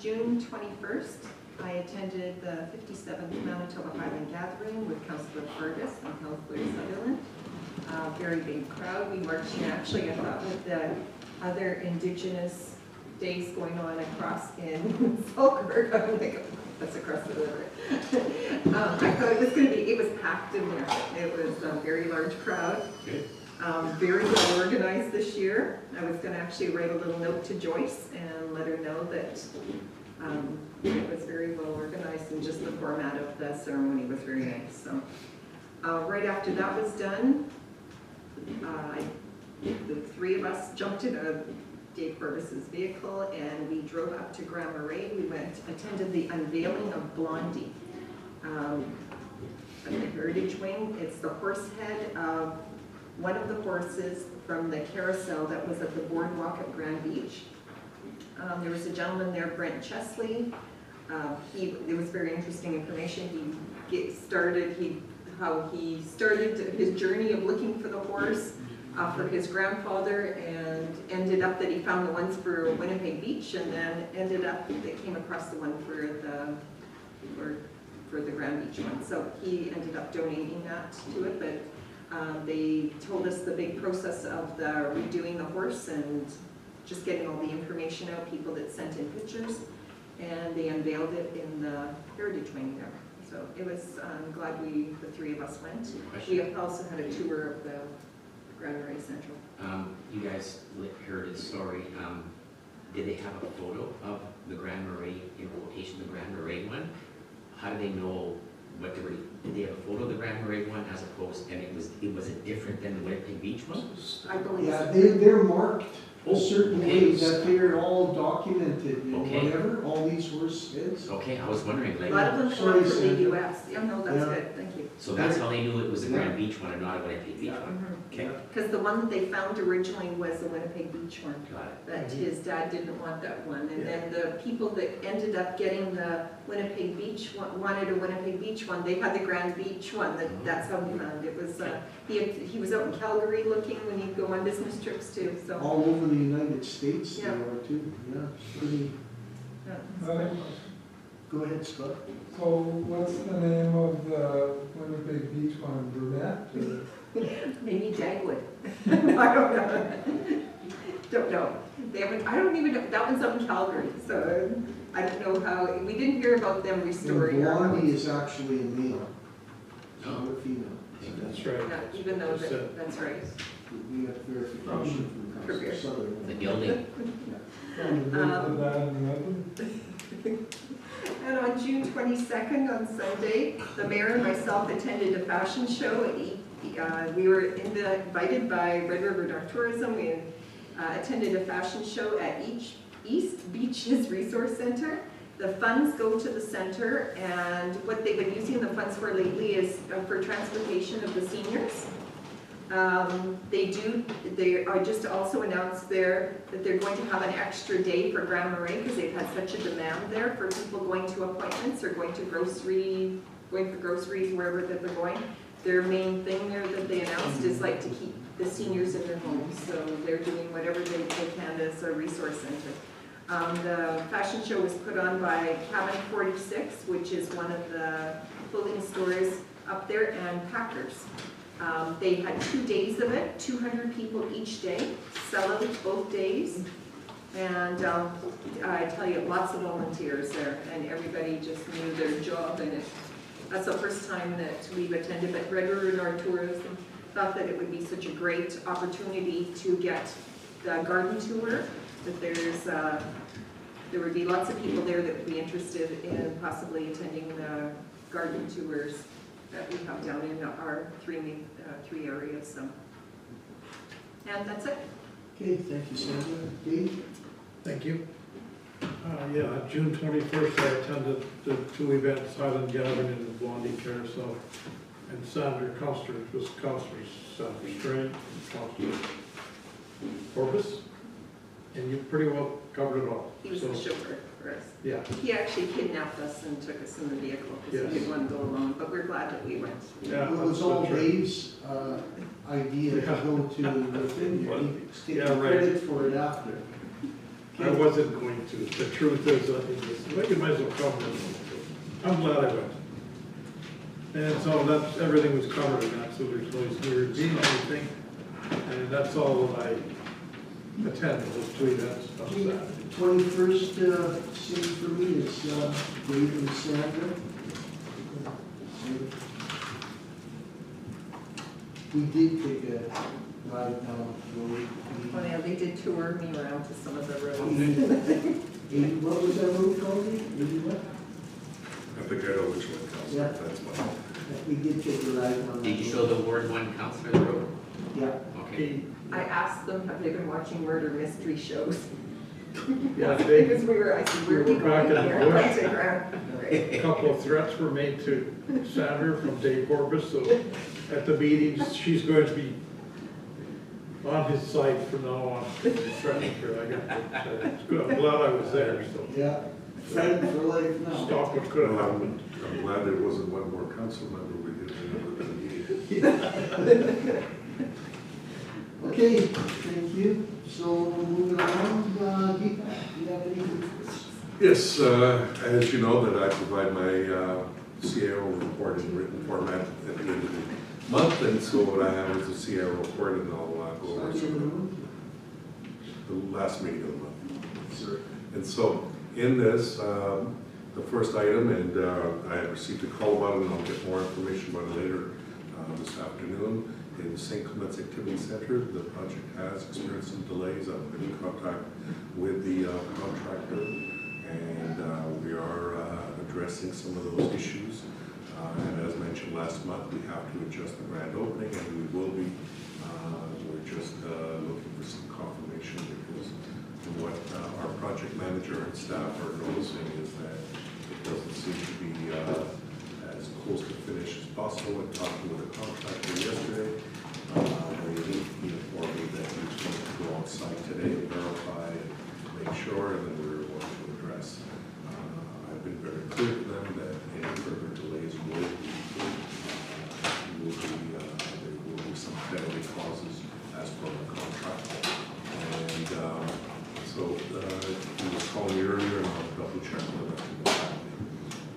S5: June 21st, I attended the 57th Manitoba Highland Gathering with Councillor Fergus and Councillor Sutherland. Very big crowd. We marched in, actually, I thought with the other Indigenous days going on across in Falkirk, I'm like, that's across the river. I thought it was going to be, it was packed in there. It was a very large crowd.
S4: Good.
S5: Very well organized this year. I was going to actually write a little note to Joyce and let her know that it was very well organized, and just the format of the ceremony was very nice. So right after that was done, the three of us jumped in Dave Purvis's vehicle and we drove up to Grand Marais. We attended the unveiling of Blondie at the Heritage Wing. It's the horse head of one of the horses from the carousel that was at the boardwalk at Grand Beach. There was a gentleman there, Brent Chesley. It was very interesting information. How he started his journey of looking for the horse for his grandfather, and ended up that he found the ones for Winnipeg Beach, and then ended up that came across the one for the Grand Beach one. So he ended up donating that to it, but they told us the big process of the redoing the horse and just getting all the information out, people that sent in pictures, and they unveiled it in the Heritage Wing there. So it was, I'm glad the three of us went. We also had a tour of the Grand Marais Central.
S4: You guys heard his story. Did they have a photo of the Grand Marais, in quotation, the Grand Marais one? How do they know what they were? Did they have a photo of the Grand Marais one as opposed, and it was different than the Winnipeg Beach one?
S5: I believe
S2: Yeah,
S5: so.
S2: they're marked a
S4: Oh,
S2: certain
S4: okay.
S2: way that they're all documented and
S4: Okay.
S2: whatever, all these horse heads.
S4: Okay, I was wondering,
S5: A
S4: like,
S5: lot of them come
S2: Sorry,
S5: up from the
S2: Sandra.
S5: US. Yeah, no, that's
S2: Yeah.
S5: good, thank you.
S4: so that's how they knew it was the Grand Beach one and not a Winnipeg Beach
S2: Yeah.
S4: one? Okay,
S5: Because the one that they found originally was the Winnipeg Beach one.
S4: got it.
S5: That his dad didn't want that one, and then the people that ended up getting the Winnipeg Beach one, wanted a Winnipeg Beach one, they had the Grand Beach one, that's how he found it. Was, he was out in Calgary looking when he'd go on business trips too, so.
S2: All over the United States they
S5: Yeah.
S2: are too, yeah. Pretty,
S5: Yeah.
S2: go ahead, Scott.
S8: So what's the name of the Winnipeg Beach one, Brunette?
S5: Maybe Dagwood. I don't know. Don't know. They haven't, I don't even know, that one's up in Calgary, so I don't know how, we didn't hear about them restoring our
S2: Blondie
S5: ones.
S2: is actually a male,
S4: Oh.
S2: not a female.
S6: That's right.
S5: Yeah, even though that's right.
S2: We have verification from
S5: For beer.
S2: Council Sutherland.
S4: The gilding.
S8: From the dad and the husband?
S5: And on June 22nd, on Sunday, the mayor and myself attended a fashion show at we were invited by Red River Dark Tourism. We attended a fashion show at East Beaches Resource Center. The funds go to the center, and what they've been using the funds for lately is for transportation of the seniors. They are just also announced there that they're going to have an extra day for Grand Marais because they've had such a demand there for people going to appointments or going for groceries, wherever that they're going. Their main thing there that they announced is like to keep the seniors in their homes, so they're doing whatever they can as a resource center. The fashion show was put on by Cabin 46, which is one of the clothing stores up there, and Packers. They had 2 days of it, 200 people each day, sell out both days. And I tell you, lots of volunteers there, and everybody just knew their job, and that's the first time that we've attended, but Red River North Tourism thought that it would be such a great opportunity to get the garden tour, that there would be lots of people there that would be interested in possibly attending the garden tours that we have down in our three areas. So, and that's it.
S2: Okay, thank you, Sandra. Dave?
S6: Thank you. Yeah, June 21st, I attended the 2 events, Highland Gathering and the Blondie Carousel. And Councillor Strain and Councillor Corbus. And you pretty well covered it all.
S5: He was the chauffeur for us.
S6: Yeah,
S5: He actually kidnapped us and took us in the vehicle because
S6: Yes.
S5: he didn't want to go alone, but we're glad that we went.
S6: yeah.
S2: Well, it was all
S6: that's right.
S2: Dave's idea to
S6: Yeah.
S2: go to the thing. He's taking
S6: Yeah, right.
S2: credit for it after.
S6: I wasn't going to. The truth is, but you might as well come with me. I'm glad I went. And so that's, everything was covered in that, so there's no redeeming anything. And that's all that I attended, those 2 events on Saturday.
S2: 21st, same for me, it's Dave and Sandra. We did take a ride down the road.
S5: Well, yeah, they did tour me around to some of the roads.
S2: What was that road called? What?
S1: I think I know which one, Councilor,
S2: Yeah.
S1: that's fine.
S2: We did take a ride on that.
S4: Did you show the Ward 1 councillor the road?
S2: Yeah.
S4: Okay.
S5: I asked them, have they been watching murder mystery shows?
S6: Yeah, they,
S5: Because I said, where are you
S6: We were back
S5: going
S6: in the
S5: here?
S6: bush.
S5: I said,
S6: a couple of threats were made to Sandra from Dave Corbus, so at the meetings, she's going to be on his side from now on, threatening her. It's good. I'm glad I was there, so
S2: Yeah, friend for life now.
S6: stop what could have
S1: Well,
S6: happened.
S1: I'm glad there wasn't one more council member we didn't remember the meeting.
S2: Okay, thank you. So moving along, Deepak, do you have anything?
S1: Yes, as you know, that I provide my CAO report in written format at the end of the month, and so what I have is a CAO report, and I'll go over the last meeting of the month. And so, in this, the first item, and I had received a call about it, and I'll get more information about it later this afternoon. In St. Clements Activity Center, the project has experienced some delays. I've been in contact with the contractor, and we are addressing some of those issues. And as mentioned last month, we have to adjust the grand opening, and we will be. We're just looking for some confirmation, because from what our project manager and staff are noticing is that it doesn't seem to be as close to finish as possible. And talking with the contractor yesterday, he informed me that he was going to go on site today to verify and make sure, and then we were going to address. I've been very clear to them that any further delays will be some penalty clauses as per the contract. And so he was calling me earlier, and I'll double check with him.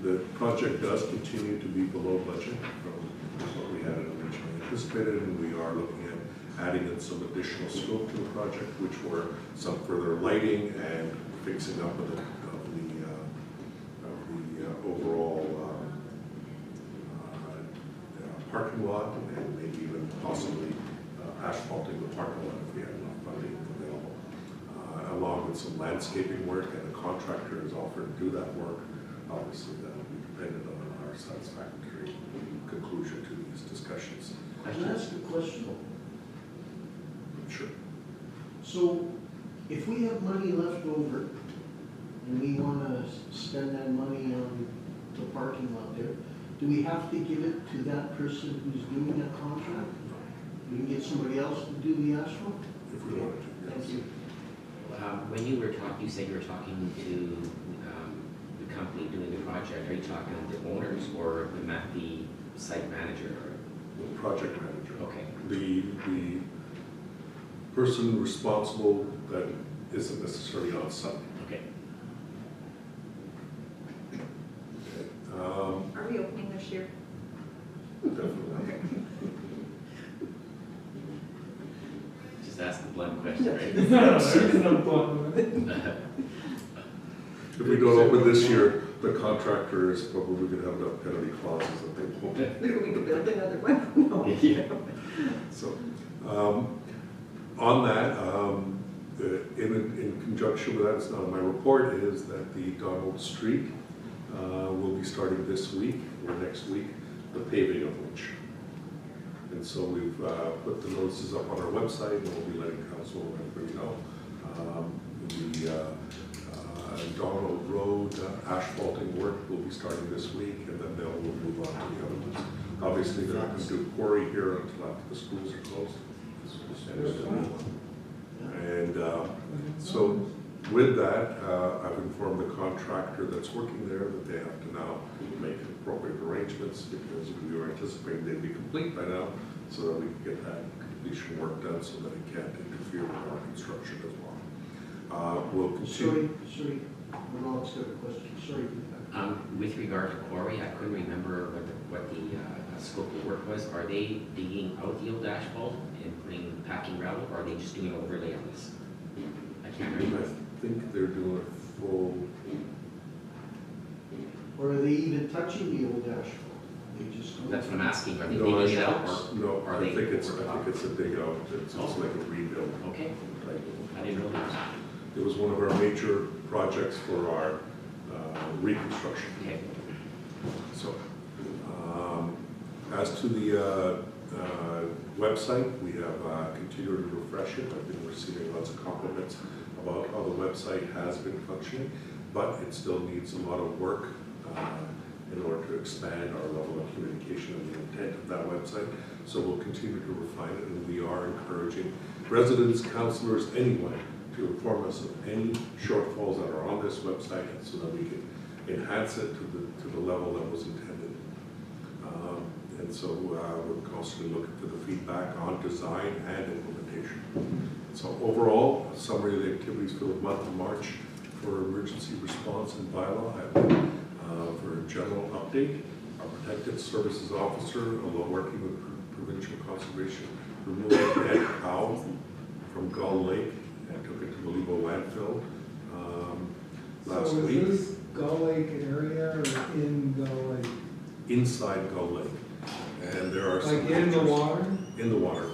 S1: The project does continue to be below budget from what we had originally anticipated, and we are looking at adding in some additional scope to the project, which were some further lighting and fixing up of the overall parking lot, and maybe even possibly asphalting the parking lot if we had enough funding available, along with some landscaping work, and the contractor has offered to do that work. Obviously, that will be dependent on our satisfactory conclusion to these discussions.
S2: Can I ask a question?
S1: Sure.
S2: So if we have money left over and we want to spend that money on the parking lot there, do we have to give it to that person who's doing that contract? We can get somebody else to do the asphalt?
S1: If we wanted to, yes.
S2: Thank you.
S4: When you were talking, you said you were talking to the company doing the project. Are you talking to the owners or the site manager?
S1: The project manager.
S4: Okay.
S1: The person responsible that isn't necessarily on site.
S4: Okay.
S5: Are we opening this year?
S1: Definitely.
S4: Just ask the blunt question, right?
S8: No, there's no problem with it.
S1: If we don't open this year, the contractor is probably going to have enough penalty clauses that they won't.
S5: Maybe we could build another one? No.
S4: Yeah.
S1: So, on that, in conjunction with that, it's not in my report, is that the Donald Street will be starting this week or next week, the paving of which. And so we've put the notices up on our website, and we'll be letting council and everybody know. The Donald Road asphalting work will be starting this week, and then they'll move on to the other ones. Obviously, they're not going to do quarry here until after the schools are closed. And so with that, I've informed the contractor that's working there that they have to now make appropriate arrangements, because we were anticipating they'd be complete by now, so that we can get that completion work done so that it can't interfere with our construction as well. We'll continue.
S2: Sorry, Ronald's got a question, sorry.
S4: With regard to quarry, I couldn't remember what the scope of work was. Are they digging out the old asphalt and putting packing gravel, or are they just doing an overlay on this? I can't
S1: I
S4: remember.
S1: think they're doing a full,
S2: Or are they even touching the old asphalt? They just.
S4: That's what I'm asking. Are they
S1: no,
S4: digging it out, or?
S1: no,
S4: are
S1: I
S4: they-
S1: think it's a dig out. It's also like a rebuild.
S4: Okay,
S1: Right?
S4: I didn't know that.
S1: It was one of our major projects for our reconstruction.
S4: Okay.
S1: So, as to the website, we have continued to refresh it. I've been receiving lots of compliments about how the website has been functioning, but it still needs a lot of work in order to expand our level of communication and the intent of that website. So we'll continue to refine it, and we are encouraging residents, councillors, anyone to inform us of any shortfalls that are on this website so that we can enhance it to the level that was intended. And so we're constantly looking for the feedback on design and implementation. So overall, a summary of the activities for the month of March for emergency response and bylaw have been for a general update. Our protected services officer, although working with provincial conservation, removed a dead cow from Gull Lake and took it to Malibu landfill last
S8: So
S1: week.
S8: is this Gull Lake area or in Gull Lake?
S1: Inside Gull Lake. And there are some
S8: Like in the
S1: pictures.
S8: water?
S1: In the water.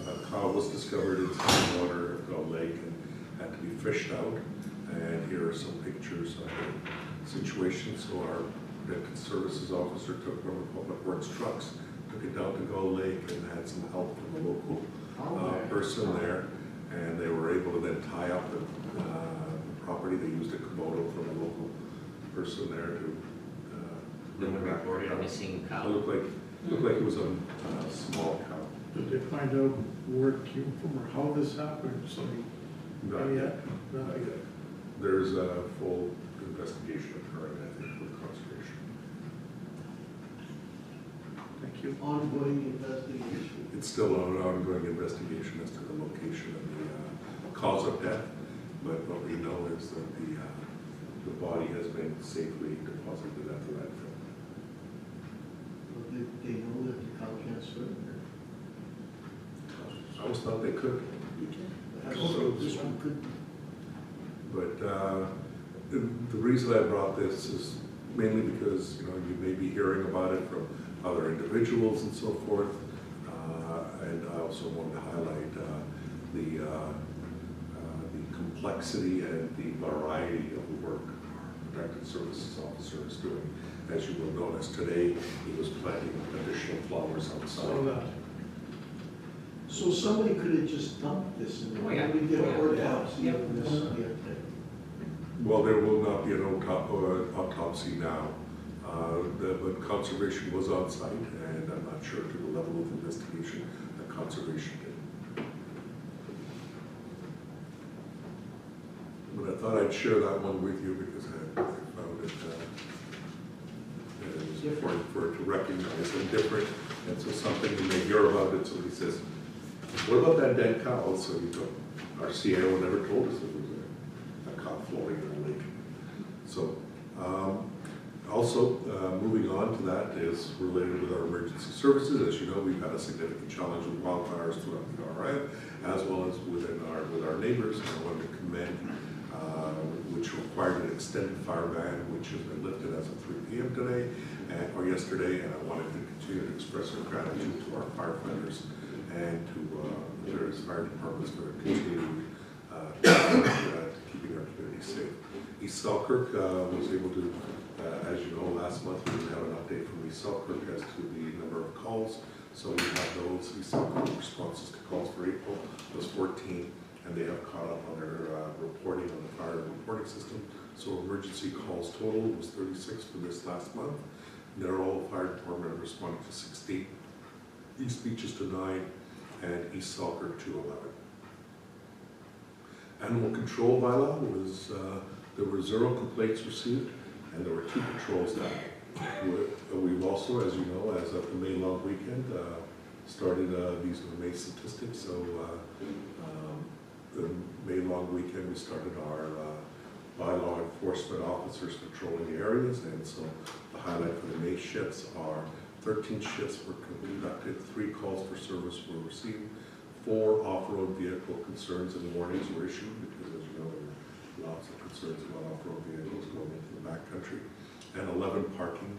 S1: A cow was discovered inside the water of Gull Lake and had to be fished out. And here are some pictures of the situation. So our protected services officer took one of the public works trucks, took it down to Gull Lake and had some help from the local person there. And they were able to then tie up the property. They used a Komodo from a local person there to
S4: No one
S1: bring back
S4: reported
S1: the
S4: a
S1: cow.
S4: missing
S1: It
S4: cow.
S1: looked like it was a small cow.
S6: Did they find out where it came from or how this happened? Somebody,
S1: Not yet.
S6: No, I got.
S1: There's a full investigation occurring, I think, with conservation.
S6: Thank you.
S2: Ongoing investigation.
S1: It's still an ongoing investigation as to the location of the cause of death, but what we know is that the body has been safely deposited at the landfill.
S2: Well, they know that the cow can't swim.
S1: I always thought they could,
S2: So this one could.
S1: but the reason I brought this is mainly because, you know, you may be hearing about it from other individuals and so forth. And I also wanted to highlight the complexity and the variety of the work our protected services officer is doing. As you will notice today, he was planting additional flowers
S6: So
S1: outside.
S6: that,
S2: So somebody could have just dumped this in there.
S4: Oh, yeah.
S2: We did an
S4: Oh, yeah.
S2: autopsy
S4: Yep.
S2: of this. Yeah.
S1: Well, there will not be an autopsy now, but conservation was on site, and I'm not sure to the level of investigation that conservation did. But I thought I'd share that one with you because I found it, it was important for it to recognize and different, and so something you may hear about it, somebody says, what about that dead cow? So you go, our CAO never told us there was a cow floating in the lake. So, also, moving on to that is related with our emergency services. As you know, we've had a significant challenge with wildfires throughout the RF, as well as with our neighbors. And I wanted to commend, which required an extended fire ban, which has been lifted as of 3 p.m. today, or yesterday, and I wanted to continue to express our gratitude to our firefighters and to the various fire departments for continuing keeping our community safe. East Selkirk was able to, as you know, last month we didn't have an update from East Selkirk as to the number of calls. So we have those East Selkirk responses to calls for April was 14, and they have caught up on their reporting on the fire reporting system. So emergency calls total was 36 for this last month. Narrow Fire Department responded to 16, East Beaches to 9, and East Selkirk to 11. Animal control bylaw was, there were 0 complaints received, and there were 2 patrols done. We've also, as you know, as of the May long weekend, started, these are the May statistics, so the May long weekend, we started our bylaw enforcement officers patrolling the areas, and so the highlight for the May shifts are 13 shifts were conducted, 3 calls for service were received, 4 off-road vehicle concerns and warnings were issued, because as you know, there were lots of concerns about off-road vehicles going into the backcountry, and 11 parking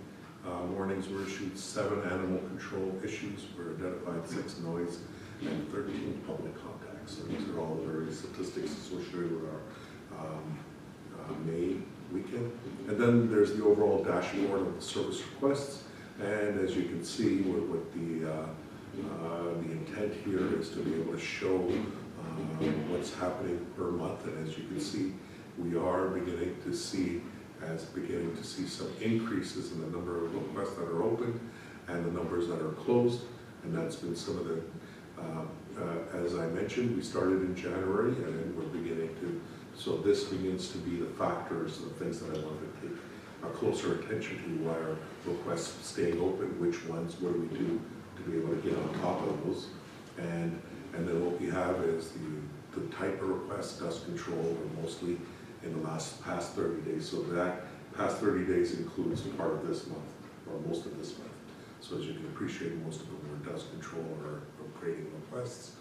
S1: warnings were issued, 7 animal control issues were identified, 6 noise, and 13 public contacts. So these are all the various statistics associated with our May weekend. And then there's the overall dashboard of the service requests. And as you can see, what the intent here is to be able to show what's happening per month. And as you can see, we are beginning to see some increases in the number of requests that are open and the numbers that are closed. And that's been some of the, as I mentioned, we started in January and we're beginning to, so this begins to be the factors, the things that I want to take a closer attention to. Why are requests staying open, which ones, what do we do to be able to get on top of those? And then what we have is the type of request, dust control, are mostly in the past 30 days. So that past 30 days includes part of this month, or most of this month. So as you can appreciate, most of them were dust control or grading requests.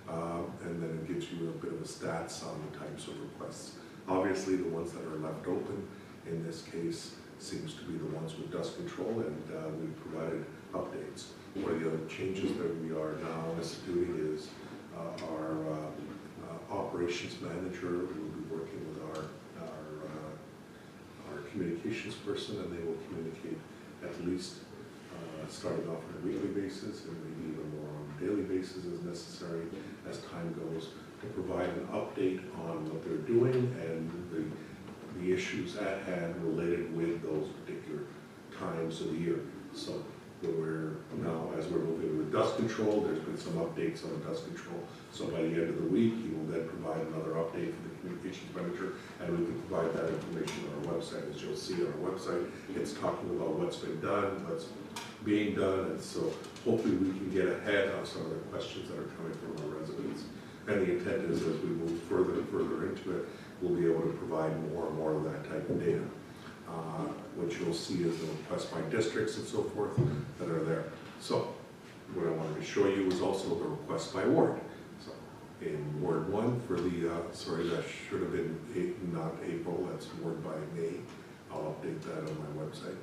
S1: And then it gives you a bit of a stats on the types of requests. Obviously, the ones that are left open, in this case, seems to be the ones with dust control, and we've provided updates. One of the other changes that we are now instituting is our operations manager will be working with our communications person, and they will communicate at least starting off on a weekly basis and maybe even more on a daily basis as necessary as time goes, to provide an update on what they're doing and the issues at hand related with those particular times of the year. So we're now, as we're moving with dust control, there's been some updates on dust control. So by the end of the week, he will then provide another update for the communications manager, and we can provide that information on our website. As you'll see on our website, it's talking about what's been done, what's being done, and so hopefully we can get ahead of some of the questions that are coming from our residents. And the intent is, as we move further and further into it, we'll be able to provide more and more of that type of data. What you'll see is the requests by districts and so forth that are there. So what I wanted to show you is also the request by ward. So in Ward 1 for the, sorry, that should have been not April, that's Ward by May. I'll update that on my website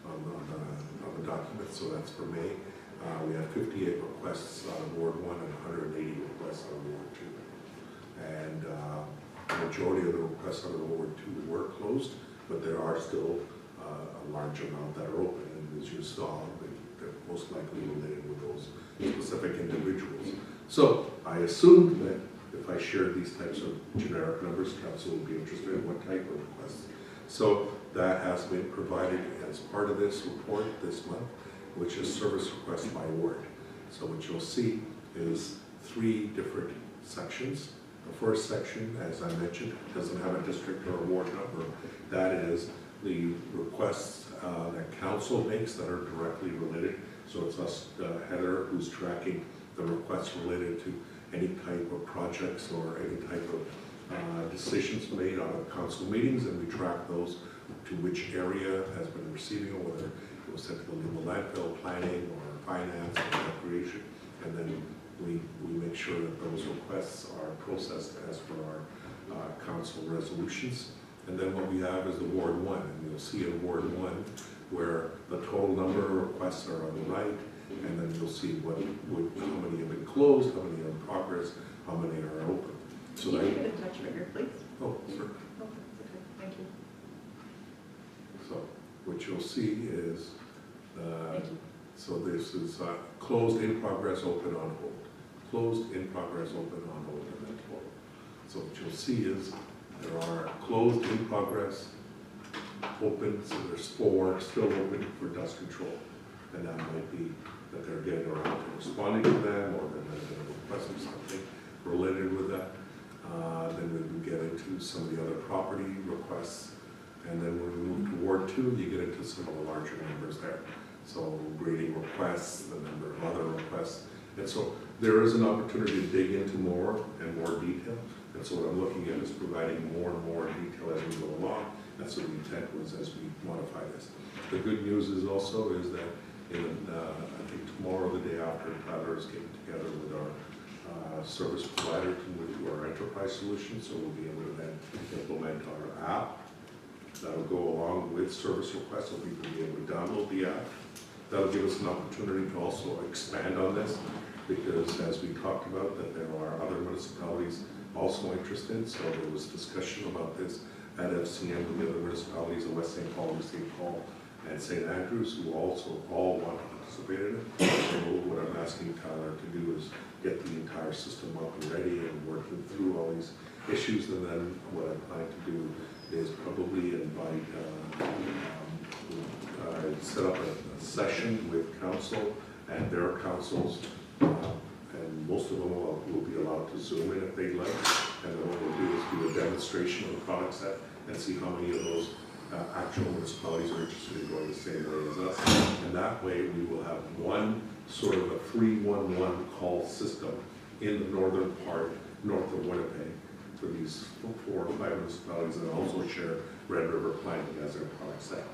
S1: on the document, so that's for May. We have 58 requests out of Ward 1 and 180 requests out of Ward 2. And the majority of the requests out of Ward 2 were closed, but there are still a large amount that are open. And as you saw, they're most likely related with those specific individuals. So I assumed that if I shared these types of generic numbers, council would be interested in what type of requests. So that has been provided as part of this report this month, which is service requests by ward. So what you'll see is 3 different sections. The first section, as I mentioned, doesn't have a district or a ward number. That is the requests that council makes that are directly related. So it's us, Heather, who's tracking the requests related to any type of projects or any type of decisions made out of council meetings, and we track those to which area has been receiving, or whether it was sent to the legal landfill, planning, or finance, or recreation, and then we make sure that those requests are processed as per our council resolutions. And then what we have is the Ward 1, and you'll see in Ward 1 where the total number of requests are on the right, and then you'll see how many have been closed, how many are in progress, how many are open. So
S5: Can you get a touch bigger, please?
S1: Oh, sure.
S5: Oh, that's okay, thank you.
S1: So what you'll see is,
S5: Thank you.
S1: so this is closed, in progress, open, on hold. Closed, in progress, open, on hold, and then hold. So what you'll see is there are closed, in progress, open, so there's 4 still open for dust control. And that might be that they're getting around to responding to them, or that they're requesting something related with that. Then we can get into some of the other property requests. And then when we move to Ward 2, you get into some of the larger numbers there. So grading requests, the number of other requests. And so there is an opportunity to dig into more and more detail. And so what I'm looking at is providing more and more detail as we go along. That's what the intent was as we modify this. The good news is also is that I think tomorrow, the day after, Tyler is getting together with our service provider to move to our enterprise solution, so we'll be able to then implement our app. That'll go along with service requests, so people will be able to download the app. That'll give us an opportunity to also expand on this, because as we talked about, that there are other municipalities also interested, so there was discussion about this at FCM with the other municipalities of West St. Paul, East St. Paul, and St. Andrews, who also all want to participate in it. So what I'm asking Tyler to do is get the entire system up and ready and working through all these issues, and then what I plan to do is probably invite, set up a session with council and their councils, and most of them will be allowed to Zoom in if they'd like. And then what we'll do is do a demonstration of the product set and see how many of those actual municipalities are interested in going the same way as us. And that way we will have one sort of a 311 call system in the northern part, north of Winnipeg, for these 4 or 5 municipalities that also share Red River Planning as their product set.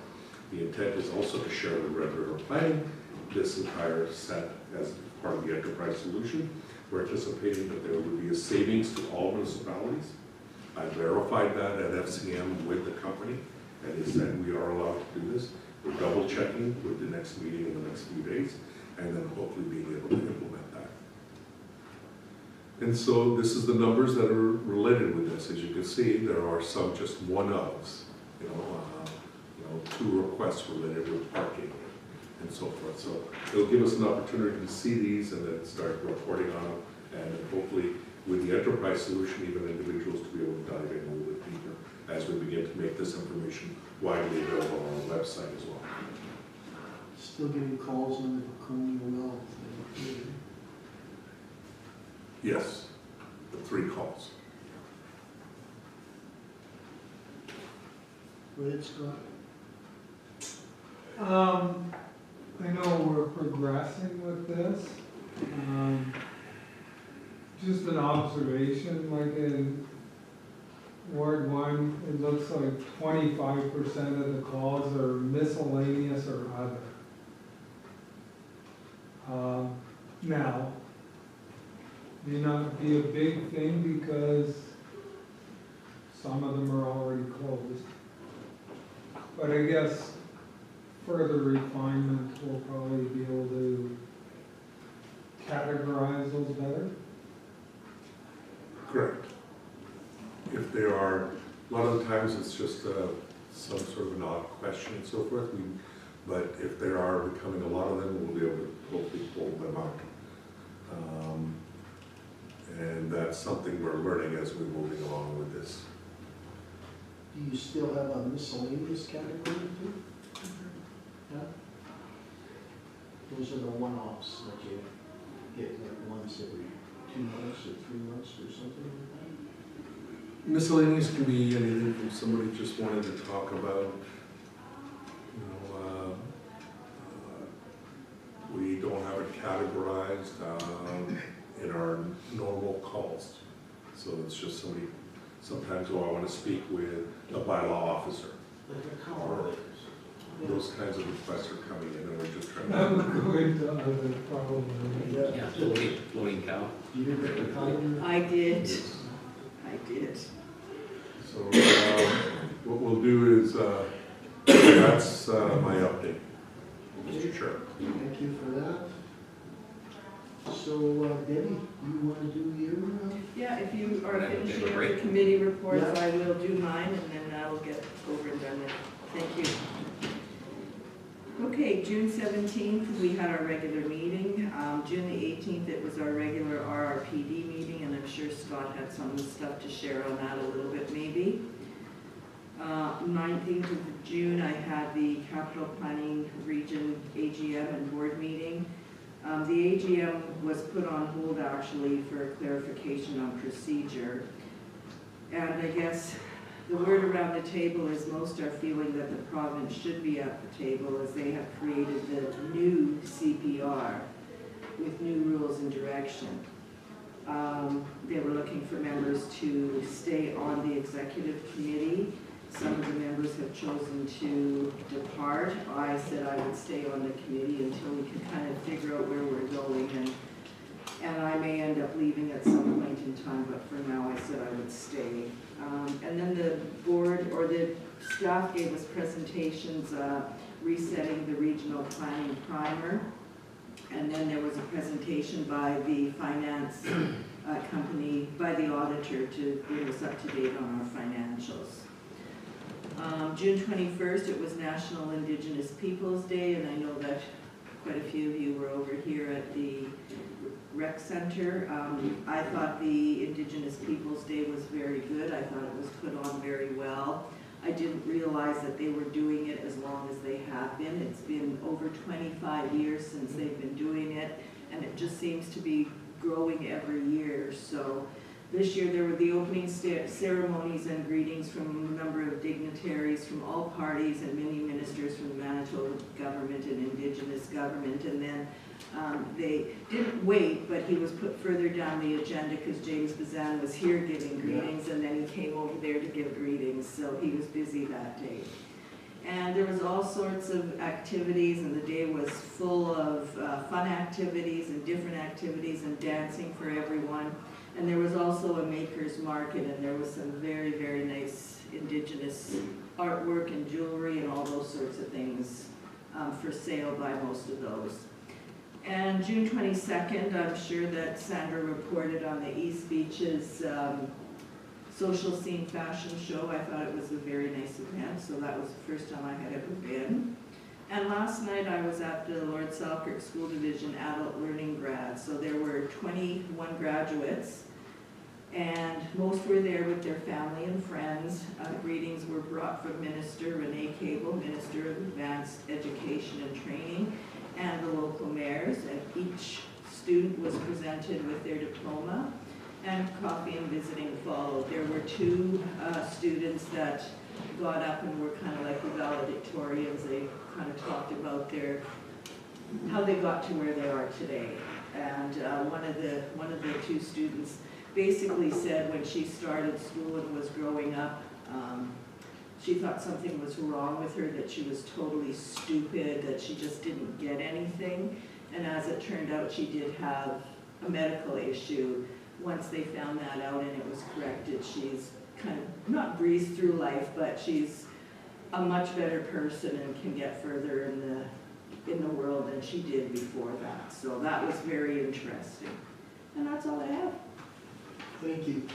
S1: The intent is also to share with Red River Planning this entire set as part of the enterprise solution. We're anticipating that there would be a savings to all municipalities. I verified that at FCM with the company, and they said we are allowed to do this. We're double checking with the next meeting in the next few days, and then hopefully being able to implement that. And so this is the numbers that are related with this. As you can see, there are some just one-offs, 2 requests related with parking and so forth. So it'll give us an opportunity to see these and then start reporting on them, and hopefully with the enterprise solution, even individuals to be able to dive in a little bit deeper as we begin to make this information widely available on our website as well.
S2: Still getting calls on the Coney well.
S1: Yes, the 3 calls.
S2: Red, Scott?
S8: I know we're progressing with this. Just an observation, like in Ward 1, it looks like 25% of the calls are miscellaneous or other. Now, may not be a big thing because some of them are already closed. But I guess further refinement will probably be able to categorize those better.
S1: Correct. If there are, a lot of the times it's just some sort of an odd question and so forth, but if there are becoming a lot of them, we'll be able to hopefully pull them out. And that's something we're learning as we're moving along with this.
S2: Do you still have a miscellaneous category too? Yeah? Those are the one-offs that you get like once every 2 months or 3 months or something like that?
S1: Miscellaneous can be anything from somebody just wanted to talk about, we don't have it categorized in our normal calls. So it's just somebody, sometimes, I want to speak with a bylaw officer. Or those kinds of requests are coming in, and we're just trying
S8: That
S1: to.
S8: would go into other problems.
S4: Yeah, floating cow.
S2: You didn't get the calendar?
S3: I did. I did.
S1: So what we'll do is, that's my update, Mr. Chair.
S2: Thank you for that. So Debbie, you want to do your?
S10: Yeah, if you are
S4: Can I take a
S10: finishing up
S4: break?
S10: the committee reports,
S2: Yeah.
S10: I will do mine, and then that'll get over and done with. Thank you. Okay, June 17th, we had our regular meeting. June the 18th, it was our regular RRPD meeting, and I'm sure Scott had some stuff to share on that a little bit maybe. 19th of June, I had the Capital Planning Region AGM and board meeting. The AGM was put on hold actually for clarification on procedure. And I guess the word around the table is most are feeling that the province should be at the table as they have created the new CPR with new rules and direction. They were looking for members to stay on the executive committee. Some of the members have chosen to depart. I said I would stay on the committee until we could kind of figure out where we're going, and I may end up leaving at some point in time, but for now I said I would stay. And then the board, or the staff, gave us presentations resetting the regional planning primer. And then there was a presentation by the finance company, by the auditor, to bring us up to date on our financials. June 21st, it was National Indigenous Peoples Day, and I know that quite a few of you were over here at the rec center. I thought the Indigenous Peoples Day was very good. I thought it was put on very well. I didn't realize that they were doing it as long as they have been. It's been over 25 years since they've been doing it, and it just seems to be growing every year. So this year there were the opening ceremonies and greetings from a number of dignitaries from all parties and many ministers from the Manitoba government and Indigenous government. And then they didn't wait, but he was put further down the agenda because James Bazan was here giving greetings, and then he came over there to give greetings, so he was busy that day. And there was all sorts of activities, and the day was full of fun activities and different activities and dancing for everyone. And there was also a maker's market, and there was some very, very nice Indigenous artwork and jewelry and all those sorts of things for sale by most of those. And June 22nd, I'm sure that Sandra reported on the East Beaches Social Scene Fashion Show. I thought it was a very nice event, so that was the first time I had ever been. And last night I was at the Lord Selkirk School Division Adult Learning Grad. So there were 21 graduates, and most were there with their family and friends. Greetings were brought from Minister Renee Cable, Minister of Advanced Education and Training, and the local mayors, and each student was presented with their diploma, and coffee and visiting followed. There were two students that got up and were kind of like the valedictorians. They kind of talked about how they got to where they are today. And one of the two students basically said when she started school and was growing up, she thought something was wrong with her, that she was totally stupid, that she just didn't get anything. And as it turned out, she did have a medical issue. Once they found that out and it was corrected, she's kind of not breezed through life, but she's a much better person and can get further in the world than she did before that. So that was very interesting. And that's all I have.
S2: Thank you.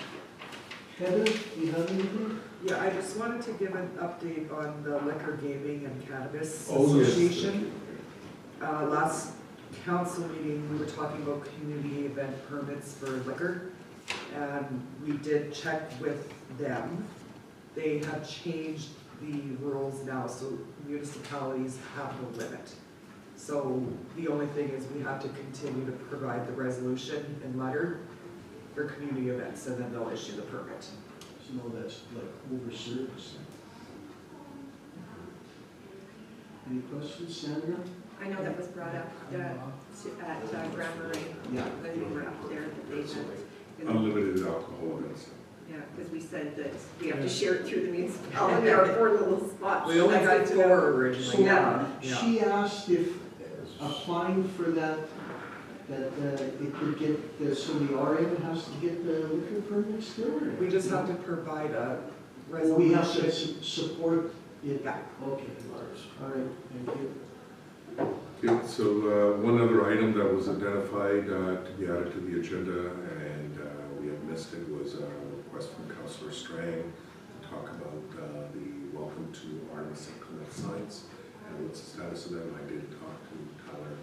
S2: Heather, do you have anything?
S3: Yeah, I just wanted to give an update on the Liquor, Gaming, and Cannabis
S1: Oh, yes.
S3: Association. Last council meeting, we were talking about community event permits for liquor, and we did check with them. They have changed the rules now, so municipalities have no limit. So the only thing is we have to continue to provide the resolution and letter for community events, and then they'll issue the permit.
S2: So that's like over service. Any questions, Sandra?
S5: I know that was brought up at Grand Marais,
S2: Yeah.
S5: when we were up there, that they had,
S1: Unlimited alcohol events.
S5: yeah, because we said that we have to share it through the municipality, there are 4 little spots.
S3: We only got
S5: That's good to know.
S3: 4 originally.
S2: So
S5: Yeah.
S2: she asked if applying for that it could get, so the RN has to get the liquor permit still? Or?
S3: We just have to provide a
S2: Or we have to
S3: resolution.
S2: support it?
S3: Yeah.
S2: Okay, all right, thank you.
S1: Okay, so one other item that was identified to be added to the agenda, and we had missed it, was a request from Councillor Strang to talk about the Welcome to Artemis and Connect signs and what's the status of them. I did talk to Tyler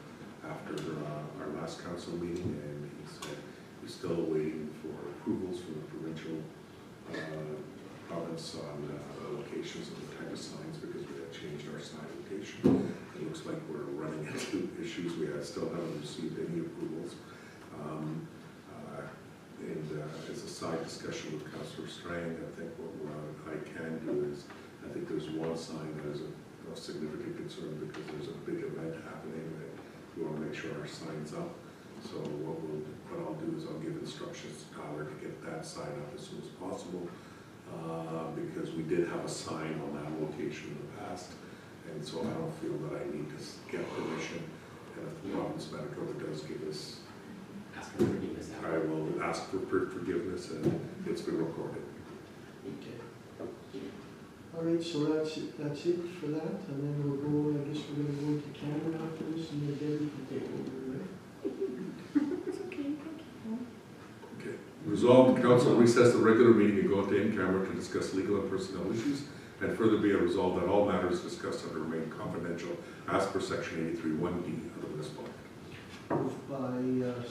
S1: after our last council meeting, and he said he's still waiting for approvals from the provincial province on locations of the type of signs, because we had changed our sign location. It looks like we're running into issues. We still haven't received any approvals. And as a side discussion with Councillor Strang, I think what I can do is, I think there's one sign that is a significant concern, because there's a big event happening that we want to make sure our sign's up. So what I'll do is I'll give instructions to Tyler to get that sign up as soon as possible, because we did have a sign on that location in the past, and so I don't feel that I need to get permission. And if the province Manitoba does give us,
S4: Ask for forgiveness.
S1: I will ask for forgiveness, and it's been recorded.
S2: All right, so that's it for that, and then we'll go, I guess we're gonna go into Cameron after this, and then Debbie can take over, right?
S1: Okay. Resolved, the council recess the regular meeting and go into in-camera to discuss legal and personnel issues, and further be it resolved that all matters discussed under remain confidential as per section 83(1)D of the municipal.
S2: Moved by